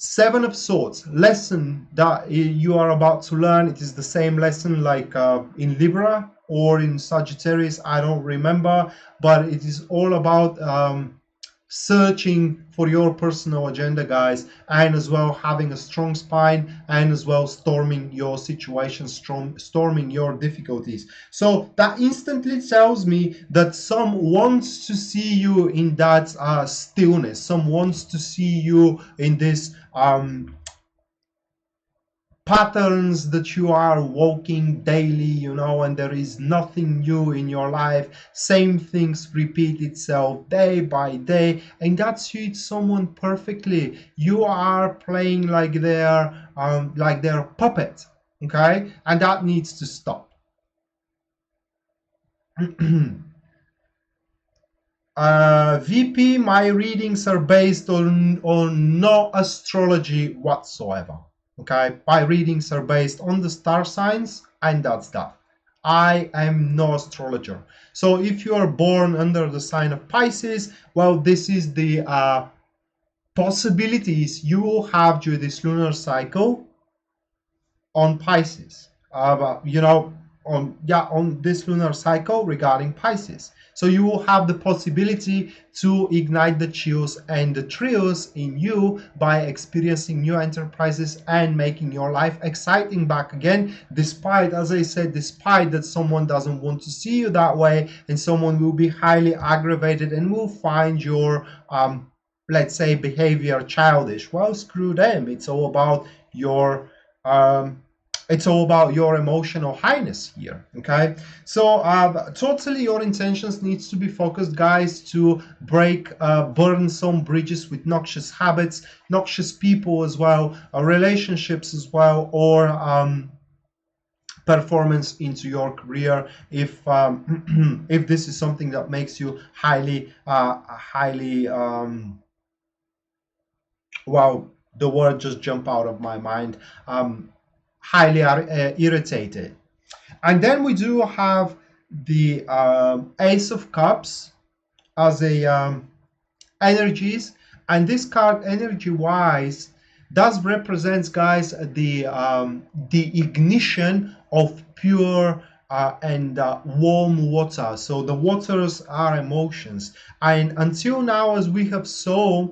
Seven of Swords, lesson that you are about to learn. It is the same lesson like in Libra or in Sagittarius, I don't remember, but it is all about searching for your personal agenda, guys, and as well having a strong spine, and as well storming your situations, storming your difficulties. So that instantly tells me that some wants to see you in that stillness, some wants to see you in this patterns that you are walking daily, you know, and there is nothing new in your life. Same things repeat itself day by day, and that suits someone perfectly. You are playing like their puppet, okay, and that needs to stop. VP, my readings are based on no astrology whatsoever. Okay, my readings are based on the star signs, and that's that. I am no astrologer. So if you are born under the sign of Pisces, well, this is the possibilities you will have during this lunar cycle on Pisces. You know, on this lunar cycle regarding Pisces. So you will have the possibility to ignite the chills and the thrills in you by experiencing new enterprises and making your life exciting back again, despite, as I said, despite that someone doesn't want to see you that way, and someone will be highly aggravated and will find your let's say behavior childish. Well, screw them. It's all about your emotional highness here. Okay, so totally your intentions needs to be focused, guys, to burn some bridges with noxious habits, noxious people as well, relationships as well, or performance into your career, if if this is something that makes you highly wow, the word just jumped out of my mind, highly irritated. And then we do have the Ace of Cups as a energies, and this card, energy wise, does represents, guys, the ignition of pure and warm water. So the waters are emotions, and until now, as we have saw,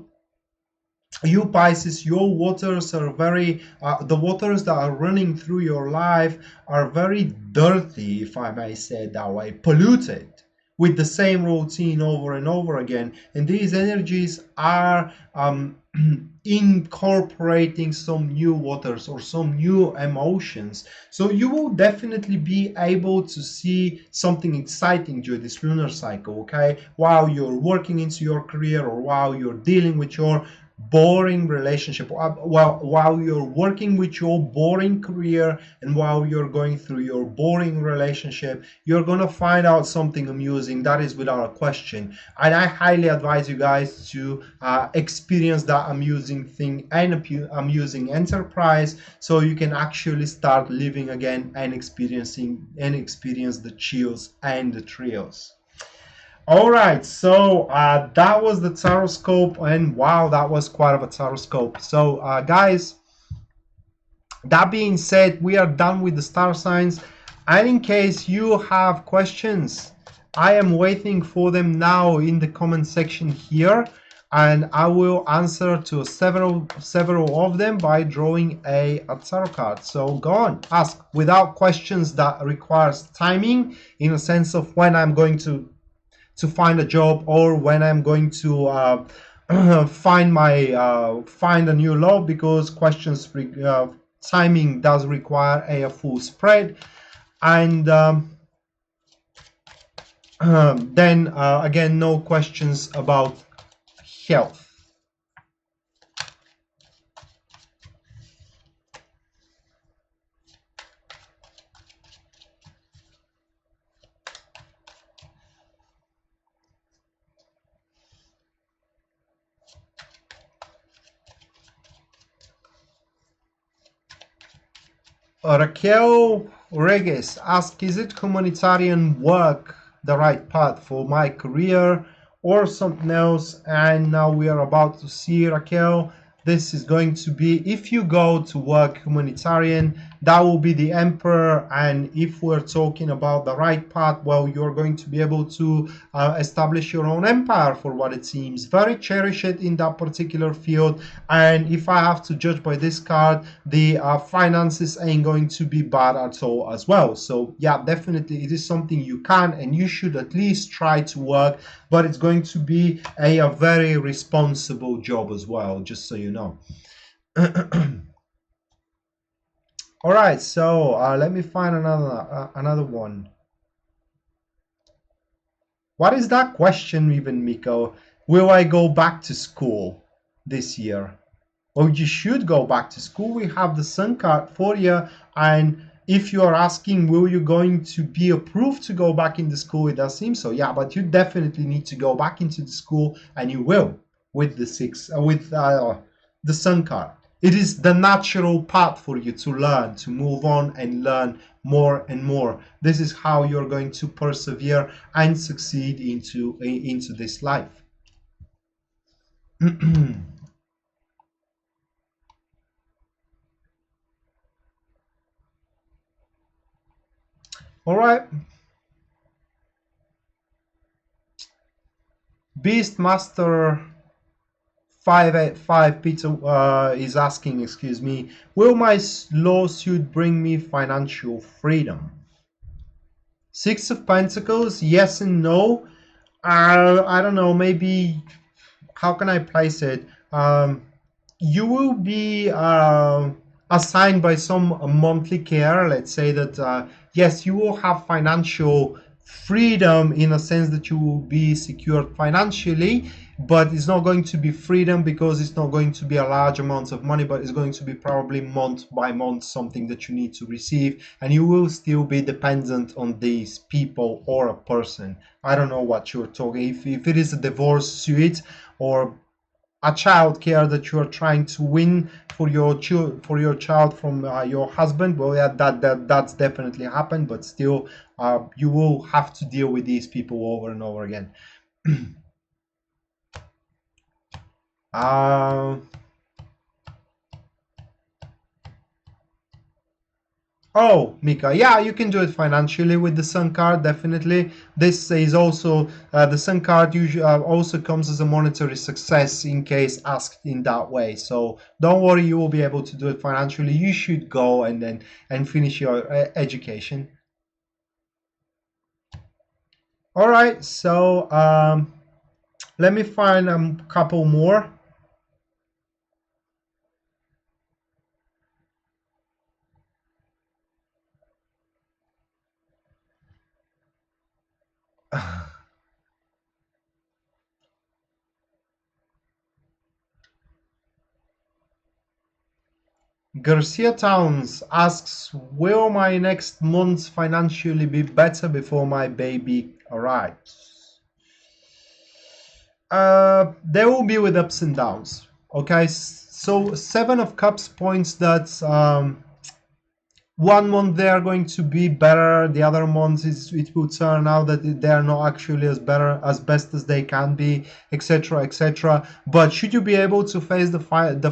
you Pisces, your waters are very the waters that are running through your life are very dirty, if I may say it that way, polluted with the same routine over and over again, and these energies are incorporating some new waters or some new emotions. So you will definitely be able to see something exciting during this lunar cycle, okay, while you're working into your career, or while you're dealing with your boring relationship, while you're working with your boring career, and while you're going through your boring relationship, you're gonna find out something amusing, that is without a question. And I highly advise you guys to experience that amusing thing and amusing enterprise, so you can actually start living again and experience the chills and the thrills. All right, so that was the taroscope, and wow, that was quite of a taroscope. So guys, that being said, we are done with the star signs, and in case you have questions, I am waiting for them now in the comment section here, and I will answer to several of them by drawing a tarot card. So go on, ask without questions that requires timing, in a sense of when I'm going to find a job, or when I'm going to find a new love, because questions timing does require a full spread. And then again, no questions about health. Raquel Regis asks, is it humanitarian work the right path for my career or something else? And now we are about to see, Raquel, this is going to be, if you go to work humanitarian, that will be the emperor. And if we're talking about the right path, well, you're going to be able to establish your own empire, for what it seems. Very cherish it in that particular field. And if I have to judge by this card, the finances ain't going to be bad at all as well. So yeah, definitely it is something you can and you should at least try to work, but it's going to be a very responsible job as well, just so you know. All right, so let me find another one. What is that question even, Miko? Will I go back to school this year? Well, you should go back to school. We have the Sun card for you, and if you are asking, will you going to be approved to go back into school? It does seem so, yeah. But you definitely need to go back into the school, and you will with the the Sun card. It is the natural path for you to learn, to move on and learn more and more. This is how you're going to persevere and succeed into this life. All right. Beastmaster 585 Peter is asking, excuse me, will my lawsuit bring me financial freedom? Six of Pentacles, yes and no. I don't know, maybe, how can I place it? You will be assigned by some monthly care. Let's say that, yes, you will have financial freedom in a sense that you will be secured financially, but it's not going to be freedom because it's not going to be a large amount of money, but it's going to be probably month by month something that you need to receive, and you will still be dependent on these people or a person. I don't know what you're talking. If it is a divorce suit or a child care that you are trying to win for your child from your husband, well, yeah, that's definitely happened, but still you will have to deal with these people over and over again. Oh, Mika, yeah, you can do it financially with the Sun card, definitely. This is also, the Sun card usually also comes as a monetary success in case asked in that way. So don't worry, you will be able to do it financially. You should go and finish your education. All right, so let me find a couple more. Garcia Towns asks, will my next month financially be better before my baby arrives? There will be with ups and downs. Okay, so Seven of Cups points that 1 month they are going to be better, the other months it will turn out that they are not actually as best as they can be, etc., etc. But should you be able to face the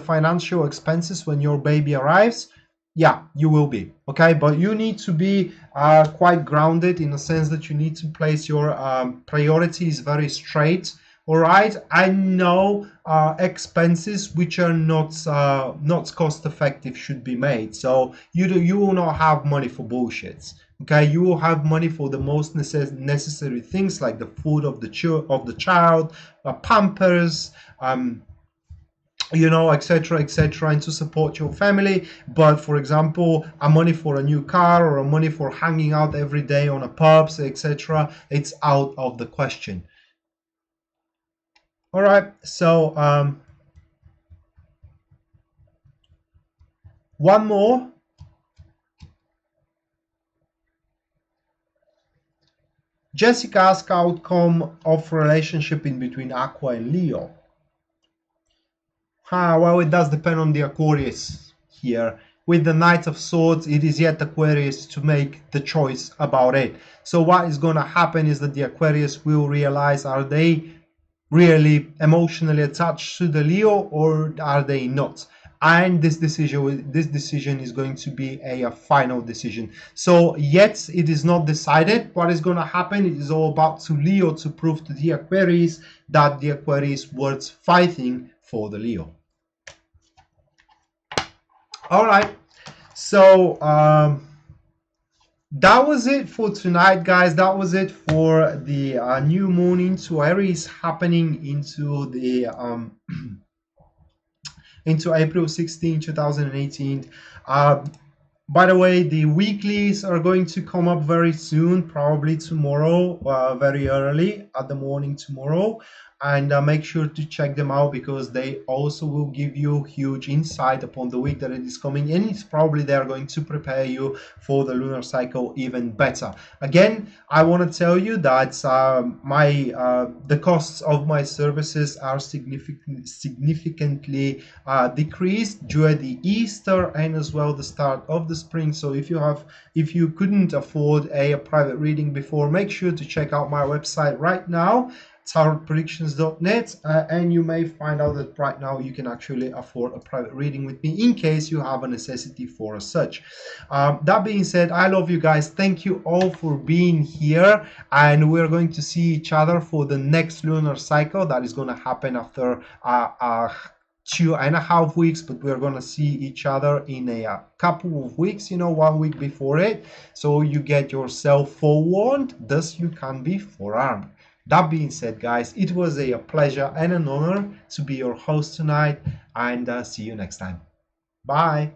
financial expenses when your baby arrives? Yeah, you will be. Okay, but you need to be quite grounded in the sense that you need to place your priorities very straight. All right, I know expenses which are not cost effective should be made. So you will not have money for bullshits. Okay, you will have money for the most necessary things like the food of the child, pampers, you know, etc., etc., and to support your family. But for example, a money for a new car or a money for hanging out every day on a pubs, etc., it's out of the question. All right, so one more. Jessica asked outcome of relationship in between Aqua and Leo. Well, it does depend on the Aquarius here. with the Knight of Swords, it is yet Aquarius to make the choice about it. So what is going to happen is that the Aquarius will realize, are they really emotionally attached to the Leo or are they not? And this decision is going to be a final decision. So yet it is not decided what is going to happen. It is all about to Leo to prove to the Aquarius that the Aquarius worth fighting for the Leo. All right, so that was it for tonight, guys. That was it for the new moon into Aries happening into the into April 16, 2018. By the way, the weeklies are going to come up very soon, probably tomorrow, very early at the morning tomorrow. And make sure to check them out because they also will give you huge insight upon the week that it is coming in. It's probably they're going to prepare you for the lunar cycle even better. Again, I want to tell you that the costs of my services are significantly decreased due to the Easter and as well the start of the spring. So if you couldn't afford a private reading before, make sure to check out my website right now, tarotpredictions.net, and you may find out that right now you can actually afford a private reading with me in case you have a necessity for such. That being said, I love you guys. Thank you all for being here, and we're going to see each other for the next lunar cycle that is going to happen after 2.5 weeks, but we're going to see each other in a couple of weeks, 1 week before it, so you get yourself forewarned, thus you can be forearmed. That being said, guys, it was a pleasure and an honor to be your host tonight, and see you next time. Bye.